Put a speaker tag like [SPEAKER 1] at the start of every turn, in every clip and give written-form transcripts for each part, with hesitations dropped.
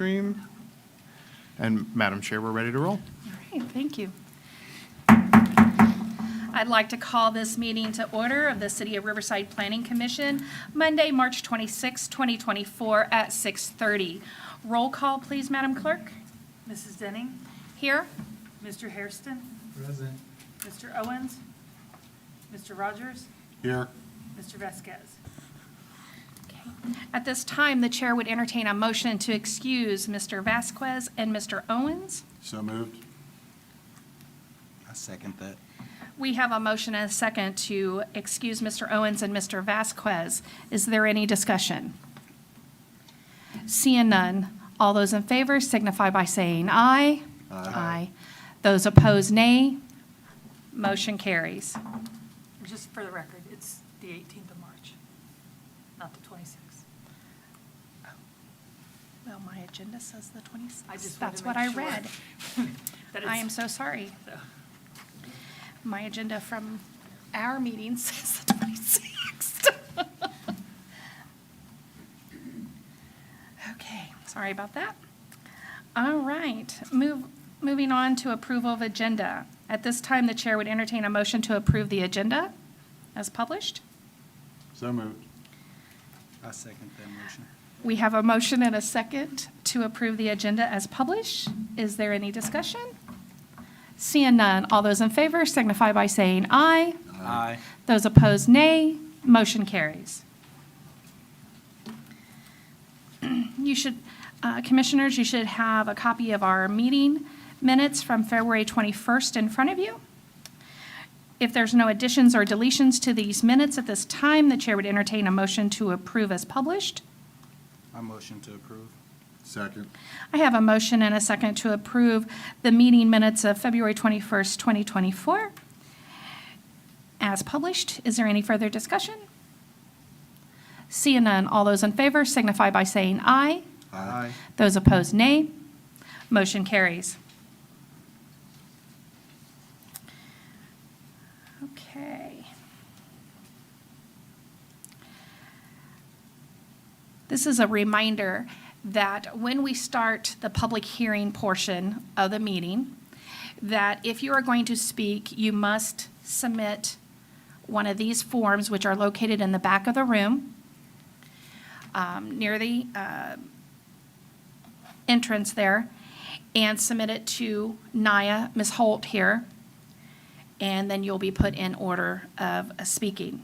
[SPEAKER 1] Stream. And Madam Chair, we're ready to roll.
[SPEAKER 2] All right, thank you. I'd like to call this meeting to order of the City of Riverside Planning Commission, Monday, March 26, 2024 at 6:30. Roll call, please, Madam Clerk.
[SPEAKER 3] Mrs. Denning,
[SPEAKER 2] Here.
[SPEAKER 3] Mr. Hairston,
[SPEAKER 4] Present.
[SPEAKER 3] Mr. Owens, Mr. Rogers,
[SPEAKER 1] Here.
[SPEAKER 3] Mr. Vasquez.
[SPEAKER 2] At this time, the chair would entertain a motion to excuse Mr. Vasquez and Mr. Owens.
[SPEAKER 1] So moved.
[SPEAKER 4] I second that.
[SPEAKER 2] We have a motion and a second to excuse Mr. Owens and Mr. Vasquez. Is there any discussion? Seeing none, all those in favor signify by saying aye. Aye. Those opposed, nay. Motion carries.
[SPEAKER 3] Just for the record, it's the 18th of March, not the 26th.
[SPEAKER 2] Well, my agenda says the 26th.
[SPEAKER 3] I just wanted
[SPEAKER 2] That's
[SPEAKER 3] to
[SPEAKER 2] what
[SPEAKER 3] make
[SPEAKER 2] I
[SPEAKER 3] sure
[SPEAKER 2] read.
[SPEAKER 3] that
[SPEAKER 2] I
[SPEAKER 3] it's-
[SPEAKER 2] am so sorry.
[SPEAKER 3] so.
[SPEAKER 2] My agenda from our meeting says the 26th. Okay, sorry about that. All right, moving on to approval of agenda. At this time, the chair would entertain a motion to approve the agenda as published.
[SPEAKER 1] So moved.
[SPEAKER 4] I second that motion.
[SPEAKER 2] We have a motion and a second to approve the agenda as published. Is there any discussion? Seeing none, all those in favor signify by saying aye.
[SPEAKER 4] Aye.
[SPEAKER 2] Those opposed, nay. Motion carries. You should, Commissioners, you should have a copy of our meeting minutes from February 21st in front of you. If there's no additions or deletions to these minutes at this time, the chair would entertain a motion to approve as published.
[SPEAKER 4] I motion to approve.
[SPEAKER 1] Second.
[SPEAKER 2] I have a motion and a second to approve the meeting minutes of February 21st, 2024 as published. Is there any further discussion? Seeing none, all those in favor signify by saying aye.
[SPEAKER 1] Aye.
[SPEAKER 2] Those opposed, nay. Motion carries. Okay. This is a reminder that when we start the public hearing portion of the meeting, that if you are going to speak, you must submit one of these forms, which are located in the back of the room, near the entrance there, and submit it to Naya, Ms. Holt here, and then you'll be put in order of speaking.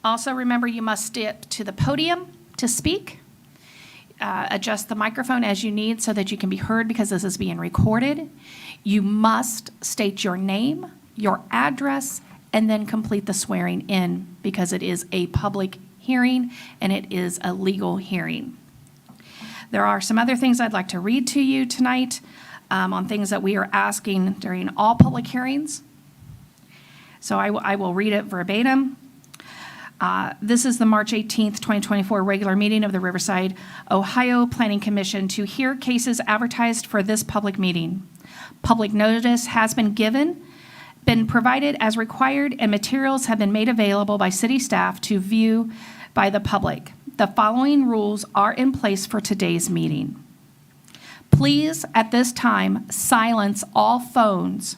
[SPEAKER 2] Also, remember, you must step to the podium to speak. Adjust the microphone as you need so that you can be heard because this is being recorded. You must state your name, your address, and then complete the swearing in because it is a public hearing and it is a legal hearing. There are some other things I'd like to read to you tonight on things that we are asking during all public hearings. So I will read it verbatim. This is the March 18th, 2024 regular meeting of the Riverside, Ohio Planning Commission to hear cases advertised for this public meeting. Public notice has been provided as required, and materials have been made available by city staff to view by the public. The following rules are in place for today's meeting. Please, at this time, silence all phones.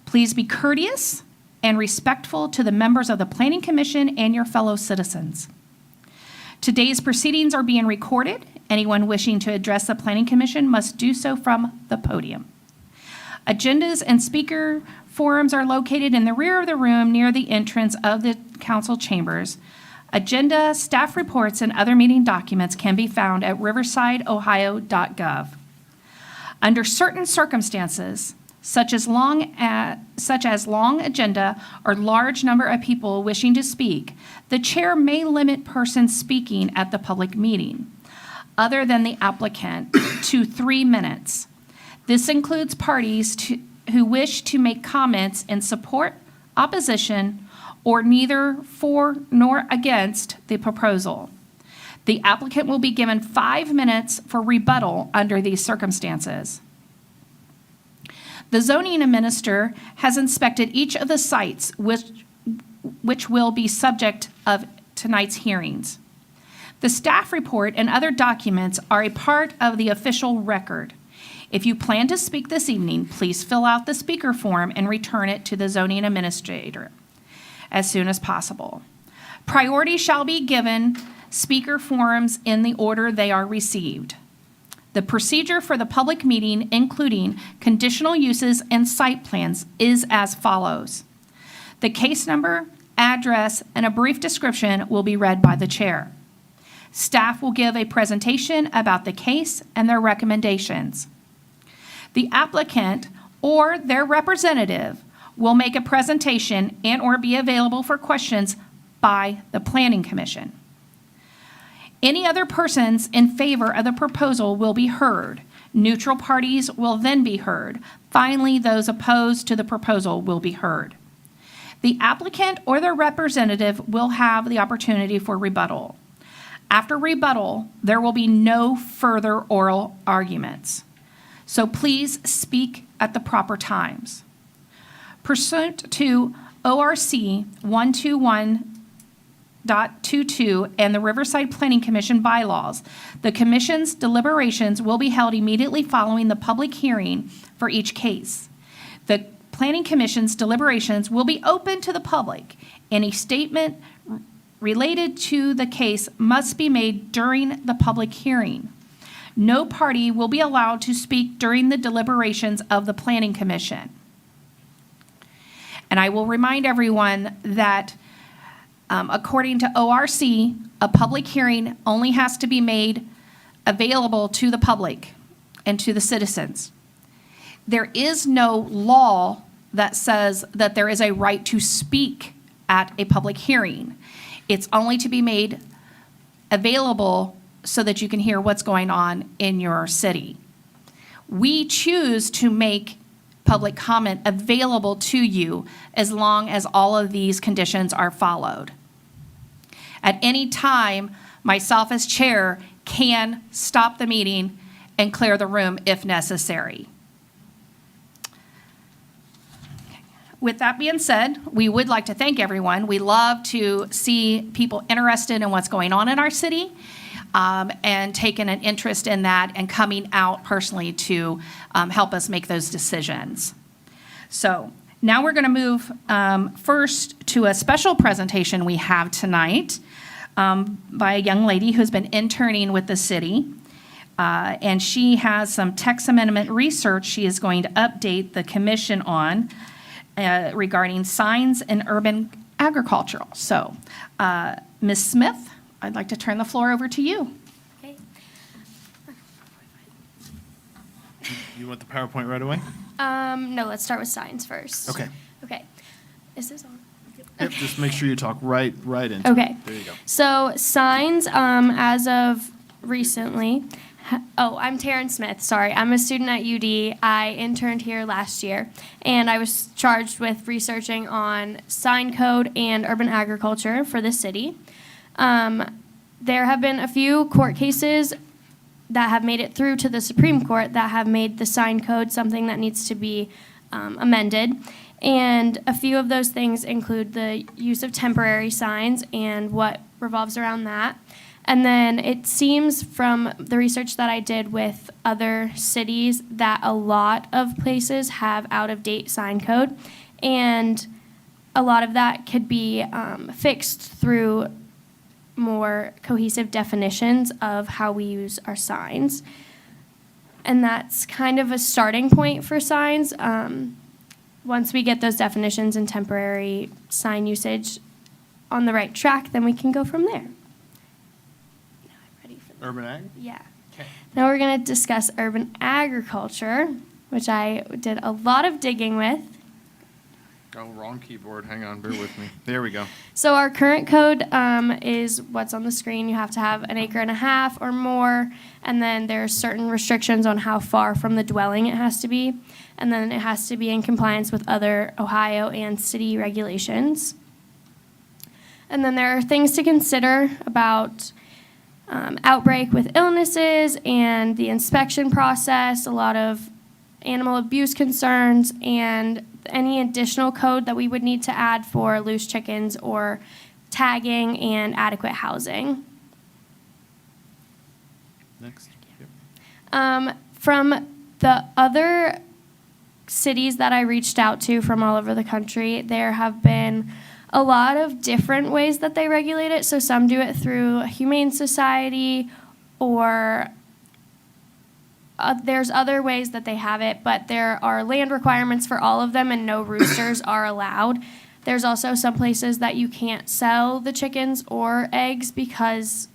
[SPEAKER 2] Please be courteous and respectful to the members of the Planning Commission and your fellow citizens. Today's proceedings are being recorded. Anyone wishing to address the Planning Commission must do so from the podium. Agendas and speaker forums are located in the rear of the room near the entrance of the council chambers. Agenda, staff reports, and other meeting documents can be found at riversideohio.gov. Under certain circumstances, such as long agenda or large number of people wishing to speak, the chair may limit persons speaking at the public meeting, other than the applicant, to 3 minutes. This includes parties who wish to make comments in support, opposition, or neither for nor against the proposal. The applicant will be given 5 minutes for rebuttal under these circumstances. The zoning administrator has inspected each of the sites which will be subject of tonight's hearings. The staff report and other documents are a part of the official record. If you plan to speak this evening, please fill out the speaker form and return it to the zoning administrator as soon as possible. Priority shall be given speaker forms in the order they are received. The procedure for the public meeting, including conditional uses and site plans, is as follows. The case number, address, and a brief description will be read by the chair. Staff will give a presentation about the case and their recommendations. The applicant or their representative will make a presentation and/or be available for questions by the Planning Commission. Any other persons in favor of the proposal will be heard. Neutral parties will then be heard. Finally, those opposed to the proposal will be heard. The applicant or their representative will have the opportunity for rebuttal. After rebuttal, there will be no further oral arguments. So please speak at the proper times. Pursuant to ORC 121.22 and the Riverside Planning Commission bylaws, the commission's deliberations will be held immediately following the public hearing for each case. The Planning Commission's deliberations will be open to the public. Any statement related to the case must be made during the public hearing. No party will be allowed to speak during the deliberations of the Planning Commission. And I will remind everyone that according to ORC, a public hearing only has to be made available to the public and to the citizens. There is no law that says that there is a right to speak at a public hearing. It's only to be made available so that you can hear what's going on in your city. We choose to make public comment available to you as long as all of these conditions are followed. At any time, myself as chair can stop the meeting and clear the room if necessary. With that being said, we would like to thank everyone. We love to see people interested in what's going on in our city and taking an interest in that and coming out personally to help us make those decisions. So now we're going to move first to a special presentation we have tonight by a young lady who's been interning with the city. And she has some text amendment research she is going to update the commission on regarding signs in urban agricultural. So, Ms. Smith, I'd like to turn the floor over to you.
[SPEAKER 5] Okay.
[SPEAKER 1] You want the PowerPoint right away?
[SPEAKER 5] No, let's start with signs first.
[SPEAKER 1] Okay.
[SPEAKER 5] Okay. Is this on?
[SPEAKER 1] Yep, just make sure you talk right into
[SPEAKER 5] Okay.
[SPEAKER 1] it. There you go.
[SPEAKER 5] So signs, as of recently, I'm Taryn Smith, sorry. I'm a student at UD. I interned here last year, and I was charged with researching on sign code and urban agriculture for the city. There have been a few court cases that have made it through to the Supreme Court that have made the sign code something that needs to be amended. And a few of those things include the use of temporary signs and what revolves around that. And then it seems from the research that I did with other cities that a lot of places have out-of-date sign code, and a lot of that could be fixed through more cohesive definitions of how we use our signs. And that's kind of a starting point for signs. Once we get those definitions and temporary sign usage on the right track, then we can go from there.
[SPEAKER 1] Urban ag?
[SPEAKER 5] Yeah.
[SPEAKER 1] Okay.
[SPEAKER 5] Now we're going to discuss urban agriculture, which I did a lot of digging with.
[SPEAKER 1] Oh, wrong keyboard. Hang on, bear with me. There we go.
[SPEAKER 5] So our current code is what's on the screen. You have to have 1.5 acres or more, and then there are certain restrictions on how far from the dwelling it has to be, and then it has to be in compliance with other Ohio and city regulations. And then there are things to consider about outbreak with illnesses and the inspection process, a lot of animal abuse concerns, and any additional code that we would need to add for loose chickens or tagging and adequate housing.
[SPEAKER 1] Next. Yep.
[SPEAKER 5] From the other cities that I reached out to from all over the country, there have been a lot of different ways that they regulate it. So some do it through Humane Society, or there's other ways that they have it, but there are land requirements for all of them, and no roosters are allowed. There's also some places that you can't sell the chickens or eggs because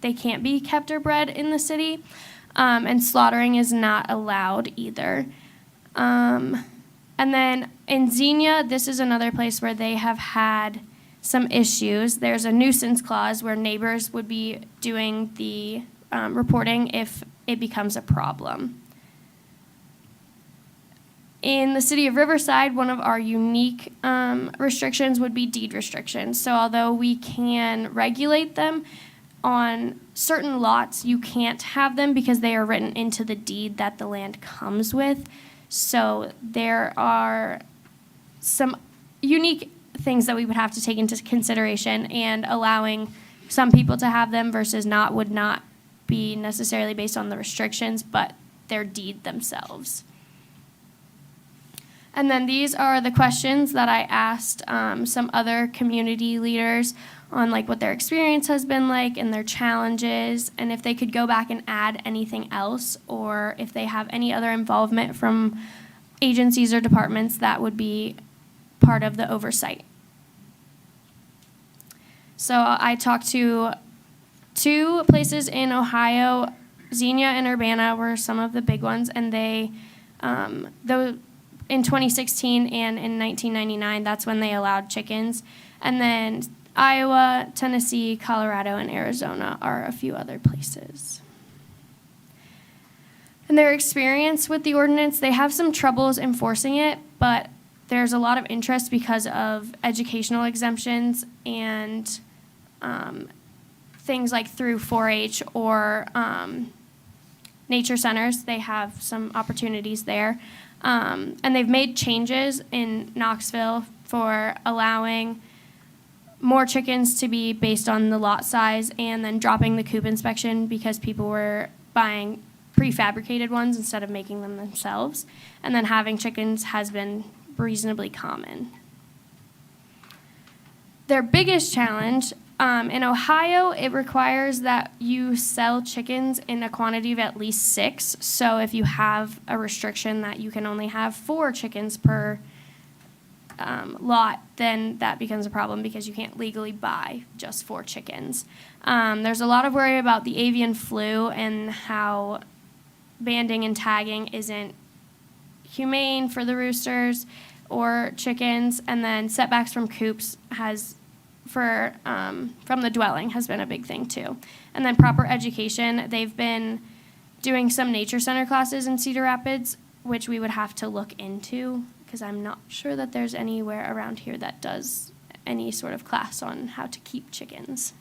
[SPEAKER 5] they can't be kept or bred in the city, and slaughtering is not allowed either. And then in Xenia, this is another place where they have had some issues. There's a nuisance clause where neighbors would be doing the reporting if it becomes a problem. In the city of Riverside, one of our unique restrictions would be deed restrictions. So although we can regulate them, on certain lots, you can't have them because they are written into the deed that the land comes with. So there are some unique things that we would have to take into consideration, and allowing some people to have them versus not would not be necessarily based on the restrictions, but their deed themselves. And then these are the questions that I asked some other community leaders on, like, what their experience has been like and their challenges, and if they could go back and add anything else, or if they have any other involvement from agencies or departments that would be part of the oversight. So I talked to 2 places in Ohio. Xenia and Urbana were some of the big ones, and they, in 2016 and in 1999, that's when they allowed chickens. And then Iowa, Tennessee, Colorado, and Arizona are a few other places. And their experience with the ordinance, they have some troubles enforcing it, but there's a lot of interest because of educational exemptions and things like through 4-H or nature centers. They have some opportunities there. And they've made changes in Knoxville for allowing more chickens to be based on the lot size, and then dropping the coop inspection because people were buying prefabricated ones instead of making them themselves. And then having chickens has been reasonably common. Their biggest challenge, in Ohio, it requires that you sell chickens in a quantity of at least 6. So if you have a restriction that you can only have 4 chickens per lot, then that becomes a problem because you can't legally buy just 4 chickens. There's a lot of worry about the avian flu and how banding and tagging isn't humane for the roosters or chickens, and then setbacks from coops from the dwelling has been a big thing too. And then proper education. They've been doing some nature center classes in Cedar Rapids, which we would have to look into, because I'm not sure that there's anywhere around here that does any sort of class on how to keep chickens.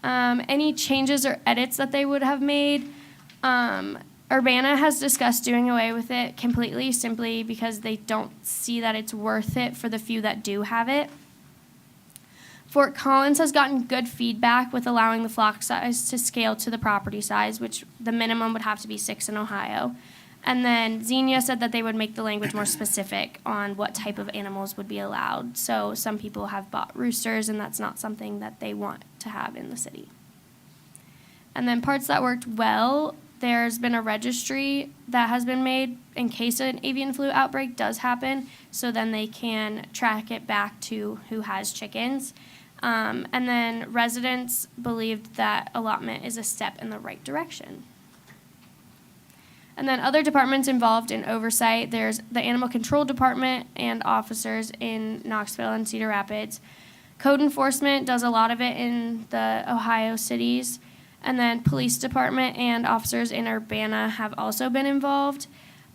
[SPEAKER 5] Any changes or edits that they would have made, Urbana has discussed doing away with it completely, simply because they don't see that it's worth it for the few that do have it. Fort Collins has gotten good feedback with allowing the flock size to scale to the property size, which the minimum would have to be 6 in Ohio. And then Xenia said that they would make the language more specific on what type of animals would be allowed. So some people have bought roosters, and that's not something that they want to have in the city. And then parts that worked well, there's been a registry that has been made in case an avian flu outbreak does happen, so then they can track it back to who has chickens. And then residents believed that allotment is a step in the right direction. And then other departments involved in oversight, there's the Animal Control Department and officers in Knoxville and Cedar Rapids. Code enforcement does a lot of it in the Ohio cities. And then police department and officers in Urbana have also been involved.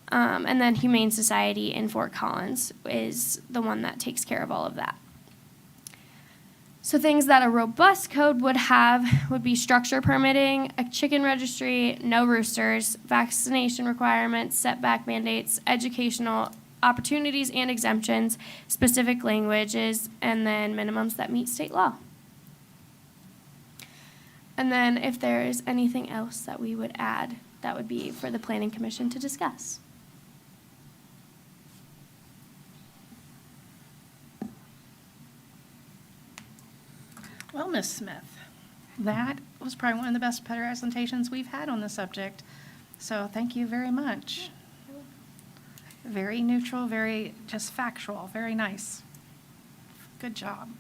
[SPEAKER 5] And then Humane Society in Fort Collins is the one that takes care of all of that. So things that a robust code would have would be structure permitting, a chicken registry, no roosters, vaccination requirements, setback mandates, educational opportunities and exemptions, specific languages, and then minimums that meet state law. And then if there is anything else that we would add, that would be for the planning commission to discuss.
[SPEAKER 2] Well, Ms. Smith, that was probably one of the best presentations we've had on the subject. So thank you very much. Very neutral, very just factual, very nice. Good job.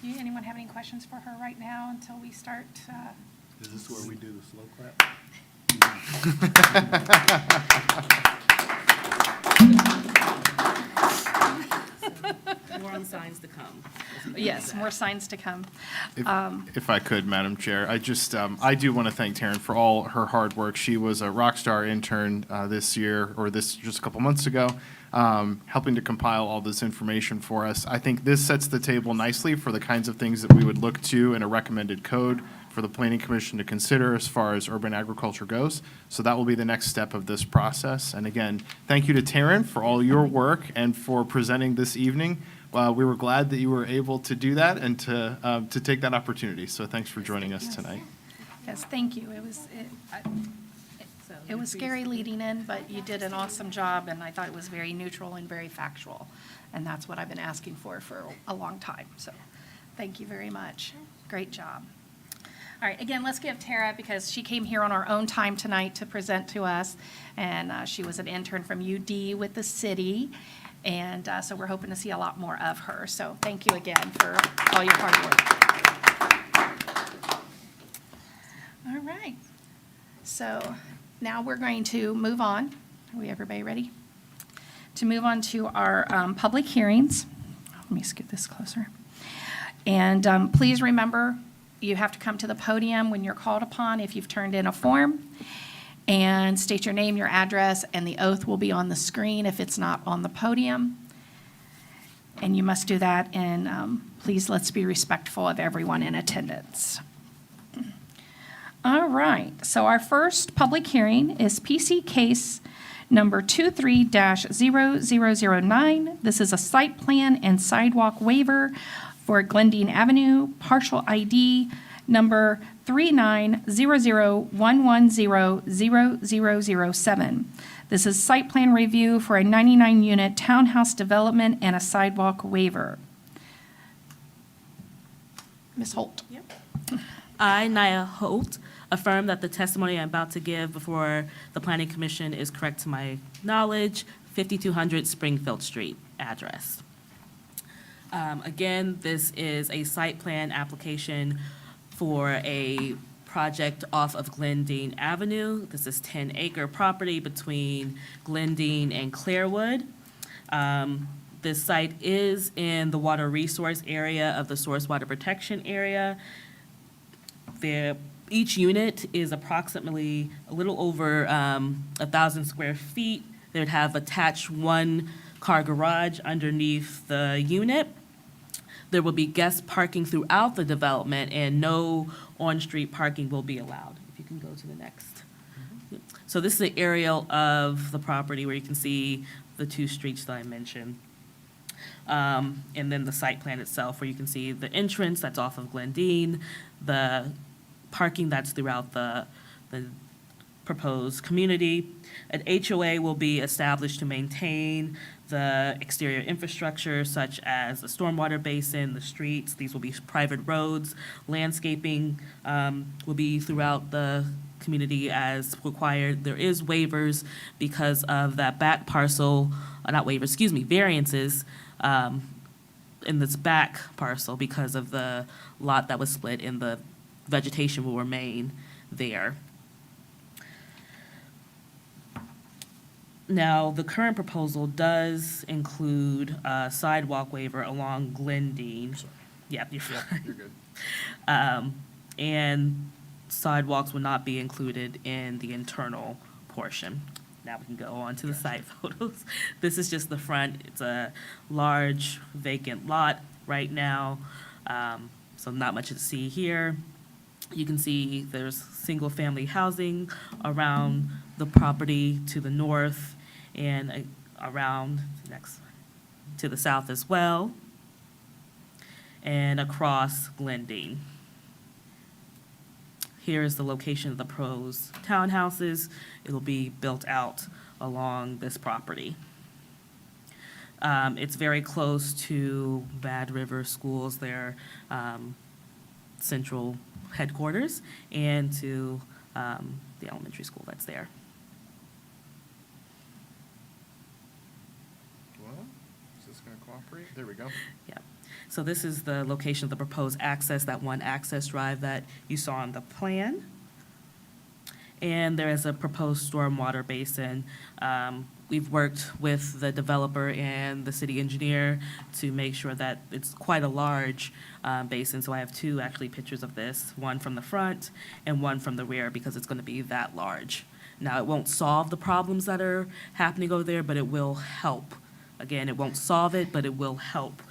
[SPEAKER 2] Anyone have any questions for her right now until we start?
[SPEAKER 1] Is this where we do the slow clap?
[SPEAKER 6] More on signs to come.
[SPEAKER 2] Yes, more signs to come.
[SPEAKER 1] If I could, Madam Chair, I do want to thank Taryn for all her hard work. She was a rock star intern this year, or just a couple months ago, helping to compile all this information for us. I think this sets the table nicely for the kinds of things that we would look to in a recommended code for the Planning Commission to consider as far as urban agriculture goes. So that will be the next step of this process. And again, thank you to Taryn for all your work and for presenting this evening. We were glad that you were able to do that and to take that opportunity. So thanks for joining us tonight.
[SPEAKER 2] Yes, thank you. It was scary leading in, but you did an awesome job, and I thought it was very neutral and very factual. And that's what I've been asking for a long time. So thank you very much. Great job. All right, again, let's give Tara, because she came here on her own time tonight to present to us, and she was an intern from UD with the city, and so we're hoping to see a lot more of her. So thank you again for all your hard work. All right, so now we're going to move on. Are everybody ready? To move on to our public hearings. Let me scoot this closer. And please remember, you have to come to the podium when you're called upon if you've turned in a form, and state your name, your address, and the oath will be on the screen if it's not on the podium. And you must do that, and please let's be respectful of everyone in attendance. All right, so our first public hearing is PC case number 23-0009. This is a site plan and sidewalk waiver for Glendine Avenue, partial ID number 3900110007. This is site plan review for a 99-unit townhouse development and a sidewalk waiver. Ms. Holt.
[SPEAKER 6] I, Naya Holt, affirm that the testimony I'm about to give before the Planning Commission is correct to my knowledge, 5200 Springfield Street address. Again, this is a site plan application for a project off of Glendine Avenue. This is 10-acre property between Glendine and Clairwood. This site is in the water resource area of the source water protection area. Each unit is approximately a little over 1,000 square feet. They would have attached one-car garage underneath the unit. There will be guest parking throughout the development, and no on-street parking will be allowed. If you can go to the next. So this is the aerial of the property where you can see the two streets that I mentioned. And then the site plan itself, where you can see the entrance that's off of Glendine, the parking that's throughout the proposed community. An HOA will be established to maintain the exterior infrastructure such as the stormwater basin, the streets. These will be private roads. Landscaping will be throughout the community as required. There is waivers because of that back parcel, not waivers, excuse me, variances in this back parcel because of the lot that was split, and the vegetation will remain there. Now, the current proposal does include a sidewalk waiver along Glendine. Yeah, you're fine.
[SPEAKER 1] You're good.
[SPEAKER 6] And sidewalks will not be included in the internal portion. Now we can go on to the site photos. This is just the front. It's a large vacant lot right now, so not much to see here. You can see there's single-family housing around the property to the north and around to the south as well, and across Glendine. here is the location of the proposed townhouses. It'll be built out along this property. It's very close to Bad River Schools, their central headquarters, and to the elementary school that's there.
[SPEAKER 1] Well, is this going to cooperate? There we go.
[SPEAKER 6] Yeah. So this is the location of the proposed access, that one access drive that you saw on the plan. And there is a proposed stormwater basin. We've worked with the developer and the city engineer to make sure that it's quite a large basin. So I have two actually pictures of this, one from the front and one from the rear, because it's going to be that large. Now, it won't solve the problems that are happening over there, but it will help. Again, it won't solve it, but it will help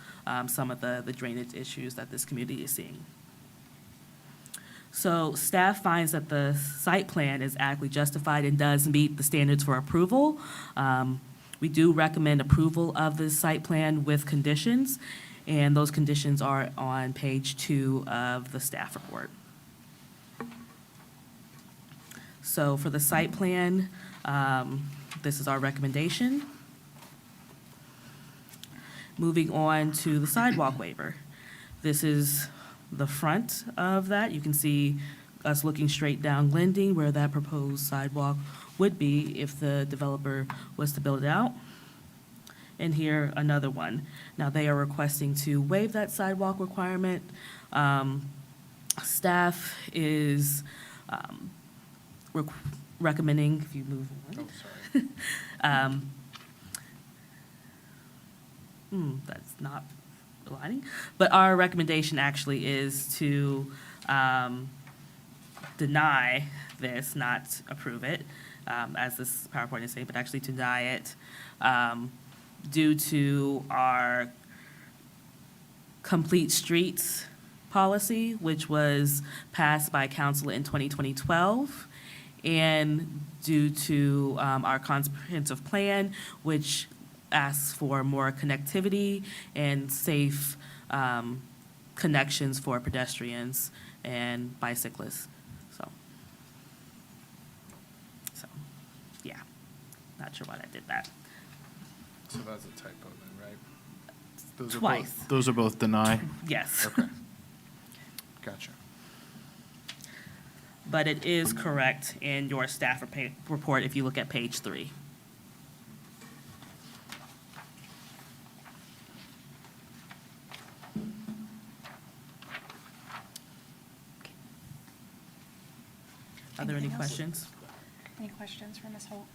[SPEAKER 6] some of the drainage issues that this community is seeing. So staff finds that the site plan is adequately justified and does meet the standards for approval. We do recommend approval of this site plan with conditions, and those conditions are on page 2 of the staff report. So for the site plan, this is our recommendation. Moving on to the sidewalk waiver. This is the front of that. You can see us looking straight down Glending where that proposed sidewalk would be if the developer was to build it out. And here, another one. Now, they are requesting to waive that sidewalk requirement. Staff is recommending, if you move on.
[SPEAKER 1] Oh, sorry.
[SPEAKER 6] That's not aligning. But our recommendation actually is to deny this, not approve it, as this PowerPoint is saying, but actually to deny it due to our complete streets policy, which was passed by council in 2012, and due to our comprehensive plan, which asks for more connectivity and safe connections for pedestrians and bicyclists. So, yeah, not sure why I did that.
[SPEAKER 1] So that's a typo then, right? Those are
[SPEAKER 6] Twice.
[SPEAKER 1] Those are both deny?
[SPEAKER 6] Yes.
[SPEAKER 1] Okay. Gotcha.
[SPEAKER 6] But it is correct in your staff report if you look at page 3. Are there any
[SPEAKER 2] Anything else?
[SPEAKER 6] questions?
[SPEAKER 2] Any questions for Ms. Holt?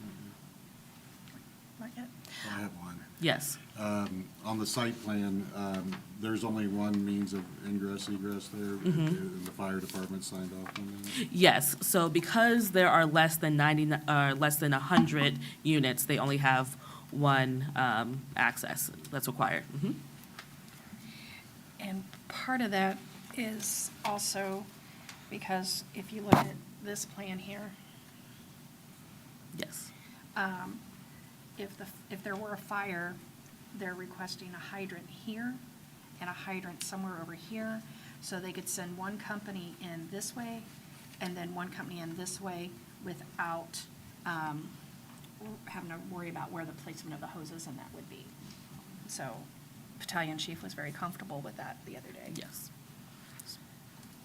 [SPEAKER 2] Not yet?
[SPEAKER 7] I have one.
[SPEAKER 6] Yes.
[SPEAKER 7] On the site plan, there's only one means of ingress, egress there, and the fire department signed off on that?
[SPEAKER 6] Yes, so because there are less than 100 units, they only have one access that's required. Mhm.
[SPEAKER 2] And part of that is also because if you look at this plan here,
[SPEAKER 6] Yes.
[SPEAKER 2] if there were a fire, they're requesting a hydrant here and a hydrant somewhere over here, so they could send one company in this way and then one company in this way without having to worry about where the placement of the hoses and that would be. So Battalion Chief was very comfortable with that the other day.
[SPEAKER 6] Yes.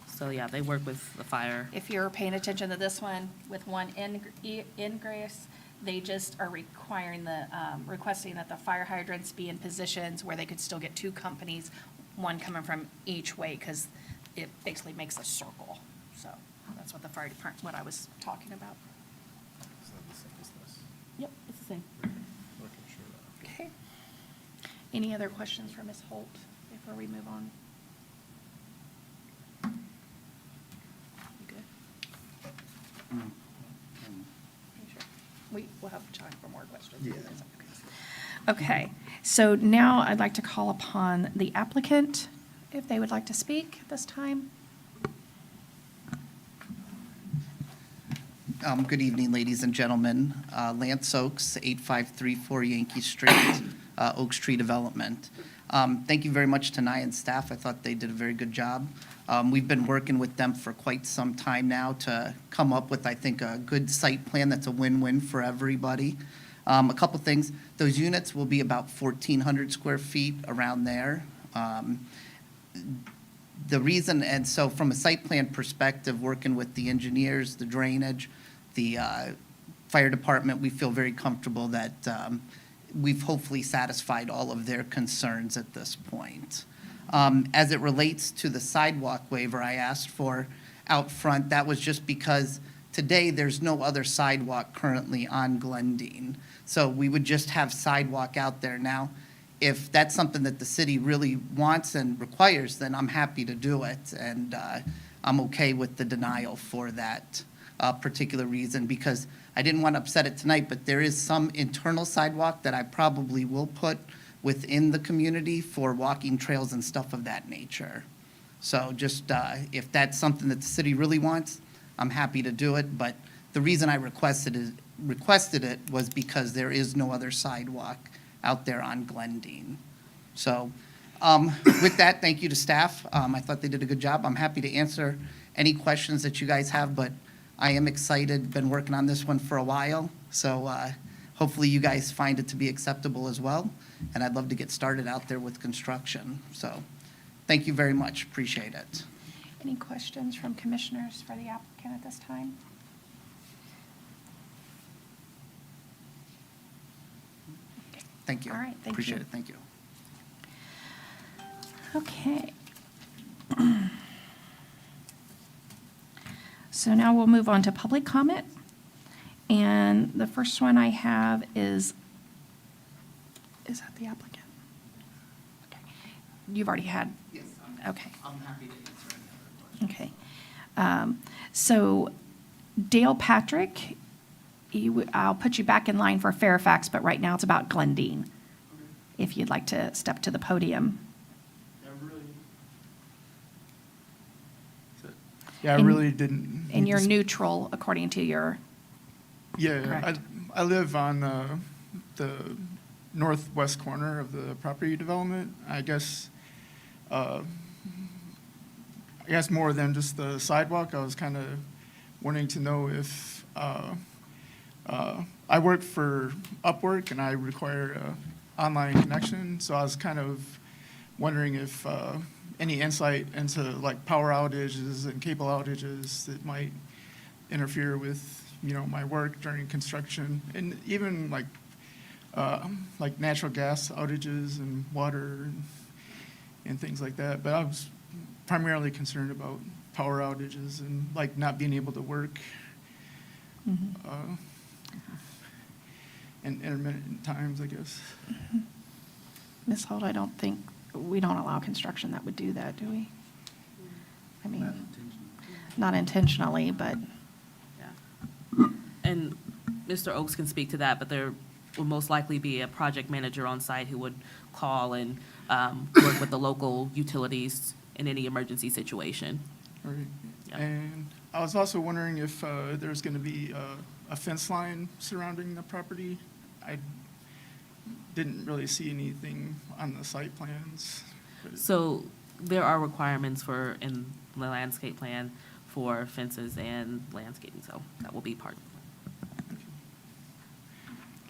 [SPEAKER 6] So, yeah, they work with the fire.
[SPEAKER 2] If you're paying attention to this one with one ingress, they just are requiring requesting that the fire hydrants be in positions where they could still get two companies, one coming from each way, because it basically makes a circle. So that's what the fire department, what I was talking about.
[SPEAKER 1] Is that the same as this?
[SPEAKER 6] Yep, it's the same.
[SPEAKER 1] Making sure that-
[SPEAKER 2] Okay. Any other questions for Ms. Holt before we move on? You good? You sure? We'll have time for more questions.
[SPEAKER 4] Yeah.
[SPEAKER 2] Okay, so now I'd like to call upon the applicant, if they would like to speak this time.
[SPEAKER 8] Good evening, ladies and gentlemen. Lance Oaks, 8534 Yankee Street. Oaks Tree Development. Thank you very much to Nia and staff. I thought they did a very good job. We've been working with them for quite some time now to come up with, I think, a good site plan that's a win-win for everybody. A couple things, those units will be about 1,400 square feet around there. The reason, and so from a site plan perspective, working with the engineers, the drainage, the fire department, we feel very comfortable that we've hopefully satisfied all of their concerns at this point. As it relates to the sidewalk waiver I asked for out front, that was just because today there's no other sidewalk currently on Glendine. So we would just have sidewalk out there now. If that's something that the city really wants and requires, then I'm happy to do it. And I'm okay with the denial for that particular reason, because I didn't want to upset it tonight, but there is some internal sidewalk that I probably will put within the community for walking trails and stuff of that nature. So just, if that's something that the city really wants, I'm happy to do it. But the reason I requested it was because there is no other sidewalk out there on Glendine. So with that, thank you to staff. I thought they did a good job. I'm happy to answer any questions that you guys have, but I am excited, been working on this one for a while. So hopefully you guys find it to be acceptable as well. And I'd love to get started out there with construction. So thank you very much. Appreciate it.
[SPEAKER 2] Any questions from commissioners for the applicant at this time?
[SPEAKER 8] Thank you.
[SPEAKER 2] All right, thank
[SPEAKER 8] Appreciate
[SPEAKER 2] you.
[SPEAKER 8] it. Thank you.
[SPEAKER 2] Okay. So now we'll move on to public comment. And the first one I have is that the applicant? Okay. You've already had,
[SPEAKER 8] Yes,
[SPEAKER 2] okay,
[SPEAKER 8] I'm happy to answer any other questions.
[SPEAKER 2] okay. So Dale Patrick, I'll put you back in line for Fairfax, but right now it's about Glendine. If you'd like to step to the podium.
[SPEAKER 9] Yeah, I
[SPEAKER 2] And-
[SPEAKER 9] really didn't.
[SPEAKER 2] And
[SPEAKER 9] need
[SPEAKER 2] you're
[SPEAKER 9] to
[SPEAKER 2] neutral according to your,
[SPEAKER 9] Yeah,
[SPEAKER 2] correct.
[SPEAKER 9] I live on the northwest corner of the property development. I guess more than just the sidewalk, I was kind of wanting to know if, I work for Upwork and I require an online connection, so I was kind of wondering if any insight into like power outages and cable outages that might interfere with, my work during construction, and even like natural gas outages and water and things like that. But I was primarily concerned about power outages and like not being able to work in intermittent times, I guess.
[SPEAKER 2] Ms. Holt, I don't think, we don't allow construction that would do that, do we? I mean, not intentionally, but,
[SPEAKER 6] Yeah. And Mr. Oaks can speak to that, but there will most likely be a project manager on site who would call and work with the local utilities in any emergency situation.
[SPEAKER 9] All right.
[SPEAKER 6] Yeah.
[SPEAKER 9] And I was also wondering if there's going to be a fence line surrounding the property. I didn't really see anything on the site plans. but-
[SPEAKER 6] So there are requirements in the landscape plan for fences and landscaping, so that will be part of it.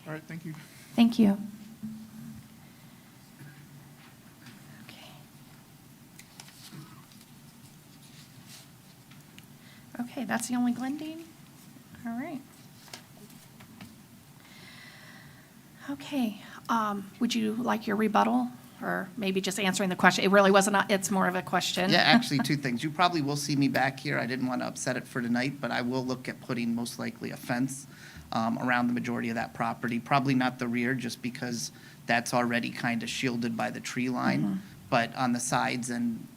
[SPEAKER 9] All right, thank you.
[SPEAKER 2] thank you. Okay. Okay, that's the only Glendine? All right. Okay, would you like your rebuttal, or maybe just answering the question? It really wasn't, it's more of a question.
[SPEAKER 8] Yeah, actually, two things. You probably will see me back here. I didn't want to upset it for tonight, but I will look at putting most likely a fence around the majority of that property. Probably not the rear, just because that's already kind of shielded by the tree line. But on the sides and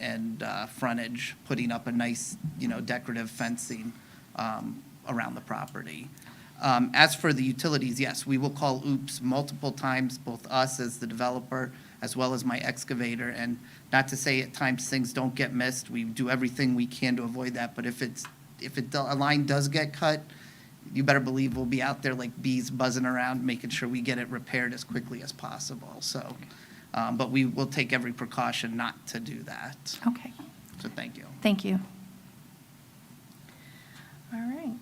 [SPEAKER 8] frontage, putting up a nice, decorative fencing around the property. As for the utilities, yes, we will call OOPS multiple times, both us as the developer, as well as my excavator. And not to say at times things don't get missed, we do everything we can to avoid that. But if a line does get cut, you better believe we'll be out there like bees buzzing around, making sure we get it repaired as quickly as possible. So, but we will take every precaution not to do that.
[SPEAKER 2] Okay,
[SPEAKER 8] So thank you.
[SPEAKER 2] thank you. All right.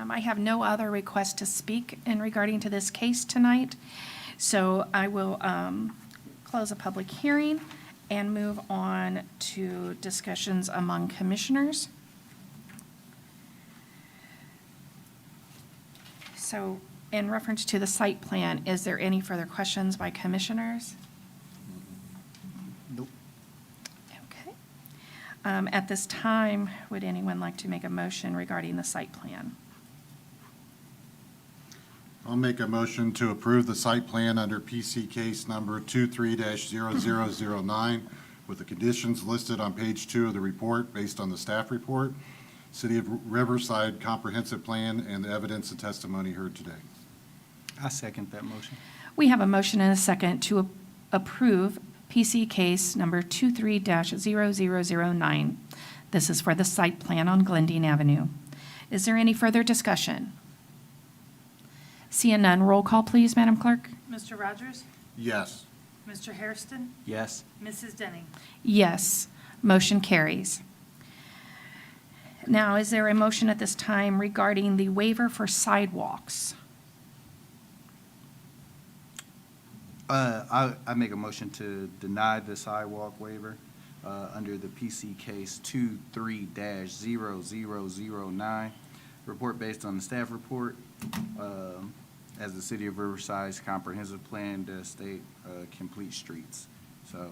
[SPEAKER 2] I have no other requests to speak in regarding to this case tonight, so I will close a public hearing and move on to discussions among commissioners. So in reference to the site plan, is there any further questions by commissioners?
[SPEAKER 8] Nope.
[SPEAKER 2] Okay. At this time, would anyone like to make a motion regarding the site plan?
[SPEAKER 7] I'll make a motion to approve the site plan under PC case number 23-0009 with the conditions listed on page 2 of the report based on the staff report, City of Riverside Comprehensive Plan, and the evidence and testimony heard today.
[SPEAKER 4] I second that motion.
[SPEAKER 2] We have a motion and a second to approve PC case number 23-0009. This is for the site plan on Glendine Avenue. Is there any further discussion? Seeing none, roll call, please, Madam Clerk.
[SPEAKER 3] Mr. Rogers?
[SPEAKER 7] Yes.
[SPEAKER 3] Mr. Hairston?
[SPEAKER 4] Yes.
[SPEAKER 3] Mrs. Denning?
[SPEAKER 2] Yes, motion carries. Now, is there a motion at this time regarding the waiver for sidewalks?
[SPEAKER 4] I make a motion to deny the sidewalk waiver under the PC case 23-0009. Report based on the staff report as the City of Riverside's comprehensive plan to state complete streets. So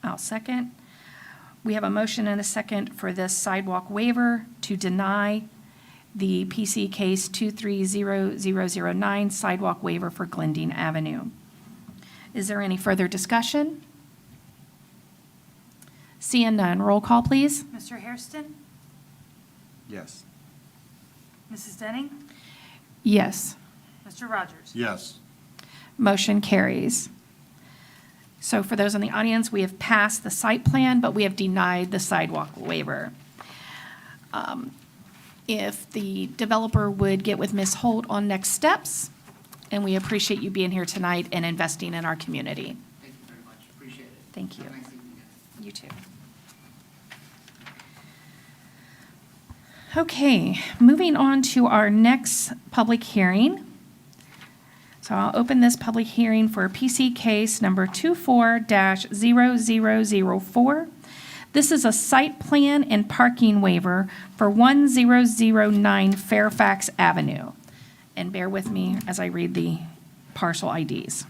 [SPEAKER 2] I'll second. We have a motion and a second for this sidewalk waiver to deny the PC case 23-0009 sidewalk waiver for Glendine Avenue. Is there any further discussion? Seeing none, roll call, please.
[SPEAKER 3] Mr. Hairston?
[SPEAKER 4] yes.
[SPEAKER 3] Mrs. Denning?
[SPEAKER 2] Yes,
[SPEAKER 3] Mr. Rogers?
[SPEAKER 7] Yes.
[SPEAKER 2] motion carries. So for those in the audience, we have passed the site plan, but we have denied the sidewalk waiver. If the developer would get with Ms. Holt on next steps, and we appreciate you being here tonight and investing in our community.
[SPEAKER 8] Thank you very much. Appreciate it.
[SPEAKER 2] Thank you.
[SPEAKER 8] Have a nice evening, guys.
[SPEAKER 2] You too. Okay, moving on to our next public hearing. So I'll open this public hearing for PC case number 24-0004. This is a site plan and parking waiver for 1009 Fairfax Avenue. And bear with me as I read the parcel IDs.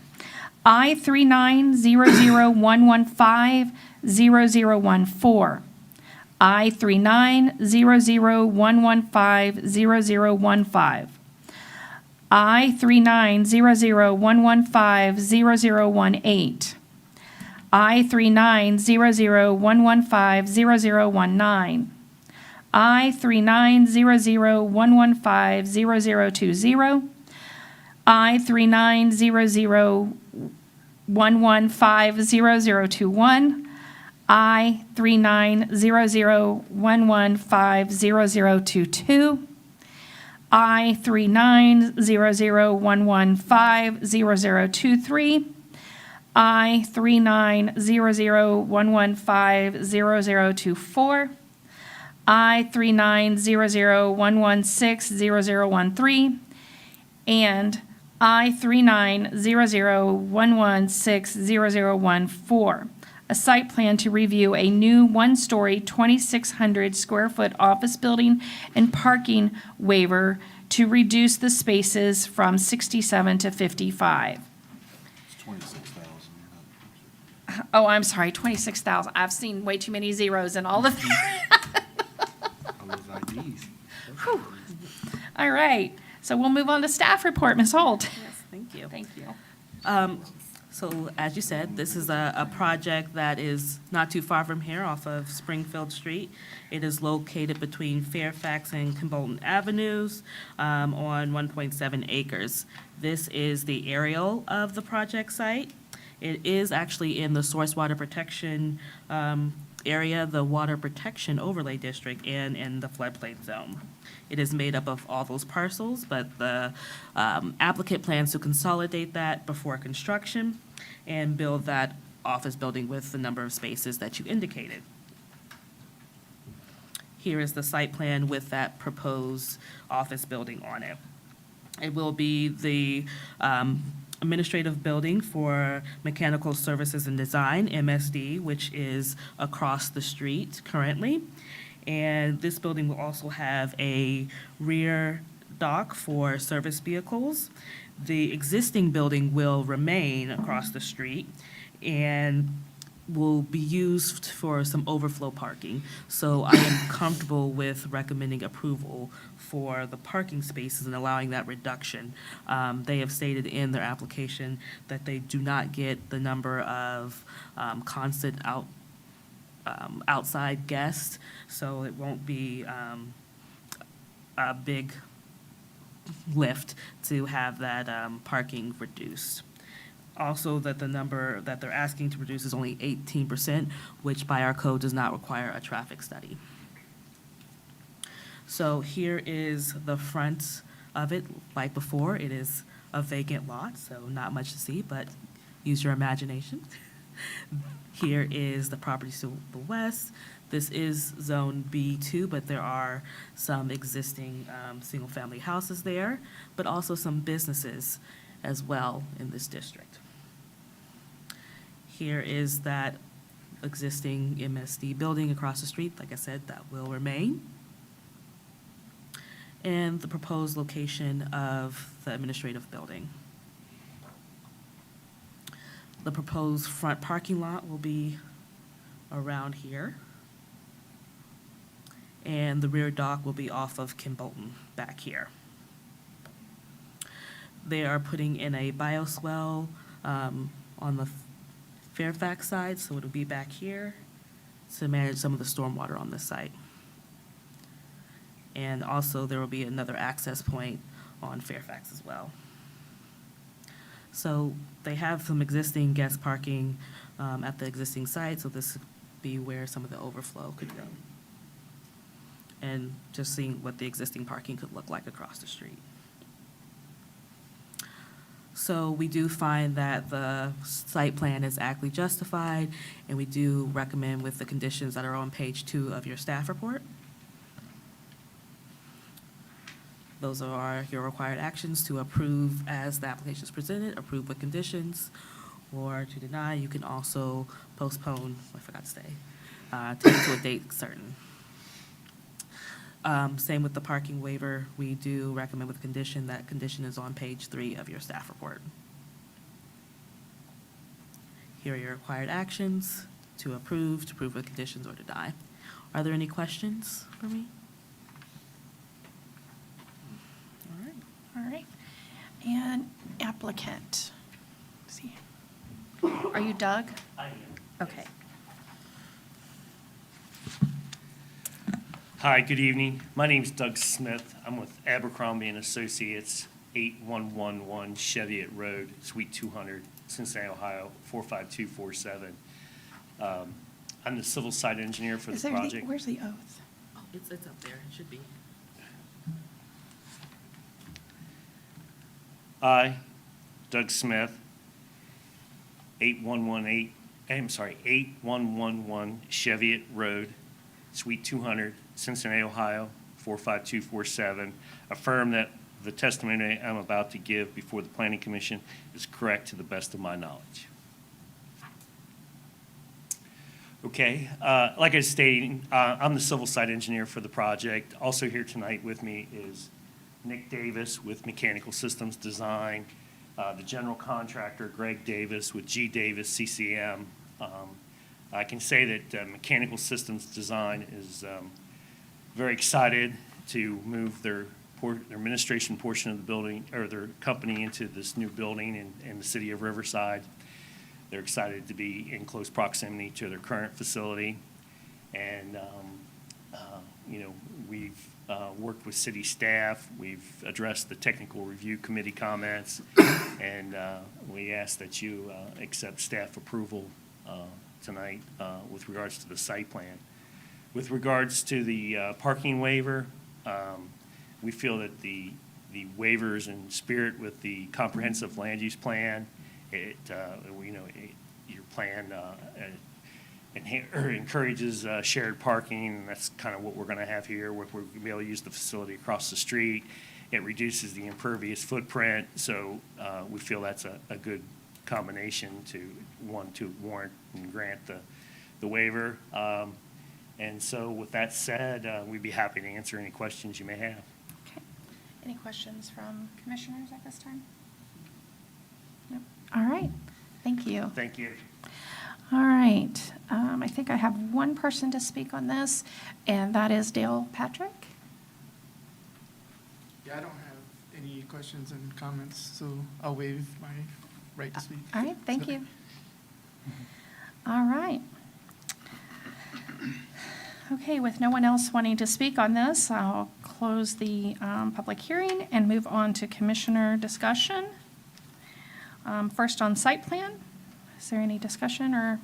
[SPEAKER 2] I390011500014. I390011500015. I390011500018. I390011500019. I390011500020. I390011500021. I390011500022. I390011500023. I390011500024. I390011600013. And I390011600014. A site plan to review a new one-story, 2,600 square foot office building and parking waiver to reduce the spaces from 67 to 55.
[SPEAKER 7] It's 26,000.
[SPEAKER 2] Oh, I'm sorry, 26,000. I've seen way too many zeros in all of
[SPEAKER 4] All those IDs.
[SPEAKER 2] All right, so we'll move on to staff report. Ms. Holt.
[SPEAKER 6] Yes, thank you.
[SPEAKER 2] Thank you.
[SPEAKER 6] So as you said, this is a project that is not too far from here off of Springfield Street. It is located between Fairfax and Kimbolton Avenues on 1.7 acres. This is the aerial of the project site. It is actually in the source water protection area, the Water Protection Overlay District, and in the floodplain zone. It is made up of all those parcels, but the applicant plans to consolidate that before construction and build that office building with the number of spaces that you indicated. Here is the site plan with that proposed office building on it. It will be the administrative building for Mechanical Services and Design, MSD, which is across the street currently. And this building will also have a rear dock for service vehicles. The existing building will remain across the street and will be used for some overflow parking. So I am comfortable with recommending approval for the parking spaces and allowing that reduction. They have stated in their application that they do not get the number of constant outside guests, so it won't be a big lift to have that parking reduced. Also, that the number that they're asking to reduce is only 18%, which by our code does not require a traffic study. So here is the front of it, like before. It is a vacant lot, so not much to see, but use your imagination. Here is the property to the west. This is Zone B2, but there are some existing single-family houses there, but also some businesses as well in this district. Here is that existing MSD building across the street. Like I said, that will remain. And the proposed location of the administrative building. The proposed front parking lot will be around here. And the rear dock will be off of Kim Bolton back here. They are putting in a bioswale on the Fairfax side, so it'll be back here to manage some of the stormwater on this site. And also, there will be another access point on Fairfax as well. So they have some existing guest parking at the existing site, so this would be where some of the overflow could go. And just seeing what the existing parking could look like across the street. So we do find that the site plan is adequately justified, and we do recommend with the conditions that are on page 2 of your staff report. Those are your required actions to approve as the application is presented, approve with conditions, or to deny. You can also postpone, I forgot to say, take it to a date certain. Same with the parking waiver. We do recommend with condition. That condition is on page 3 of your staff report. Here are your required actions to approve with conditions, or deny. Are there any questions for me? All right.
[SPEAKER 2] All right. And applicant. Let's see. Are you Doug?
[SPEAKER 10] I am.
[SPEAKER 2] Okay.
[SPEAKER 10] Hi, good evening. My name's Doug Smith. I'm with Abercrombie & Associates, 8111 Cheviot Road, Suite 200, Cincinnati, Ohio, 45247. I'm the civil site engineer for
[SPEAKER 2] Is
[SPEAKER 10] the
[SPEAKER 2] there
[SPEAKER 10] project.
[SPEAKER 2] where's the oath?
[SPEAKER 6] Oh, it's up there. It should be.
[SPEAKER 10] I, Doug Smith, 8111 Cheviot Road, Suite 200, Cincinnati, Ohio, 45247. Affirm that the testimony I'm about to give before the Planning Commission is correct to the best of my knowledge. Okay, like I was stating, I'm the civil site engineer for the project. Also here tonight with me is Nick Davis with Mechanical Systems Design, the general contractor, Greg Davis with G. Davis CCM. I can say that Mechanical Systems Design is very excited to move their administration portion of the building, or their company, into this new building in the city of Riverside. They're excited to be in close proximity to their current facility. And, we've worked with city staff. We've addressed the technical review committee comments. And we ask that you accept staff approval tonight with regards to the site plan. With regards to the parking waiver, we feel that the waiver is in spirit with the comprehensive land use plan. Your plan encourages shared parking, and that's kind of what we're going to have here, where we're going to be able to use the facility across the street. It reduces the impervious footprint, so we feel that's a good combination to warrant and grant the waiver. And so with that said, we'd be happy to answer any questions you may have.
[SPEAKER 2] Okay. Any questions from commissioners at this time? Nope. All right. Thank you.
[SPEAKER 10] Thank you.
[SPEAKER 2] All right. I think I have one person to speak on this, and that is Dale Patrick.
[SPEAKER 9] Yeah, I don't have any questions and comments, so I'll waive my right to speak.
[SPEAKER 2] All right, thank you. All right. Okay, with no one else wanting to speak on this, I'll close the public hearing and move on to commissioner discussion. First on site plan, is there any discussion or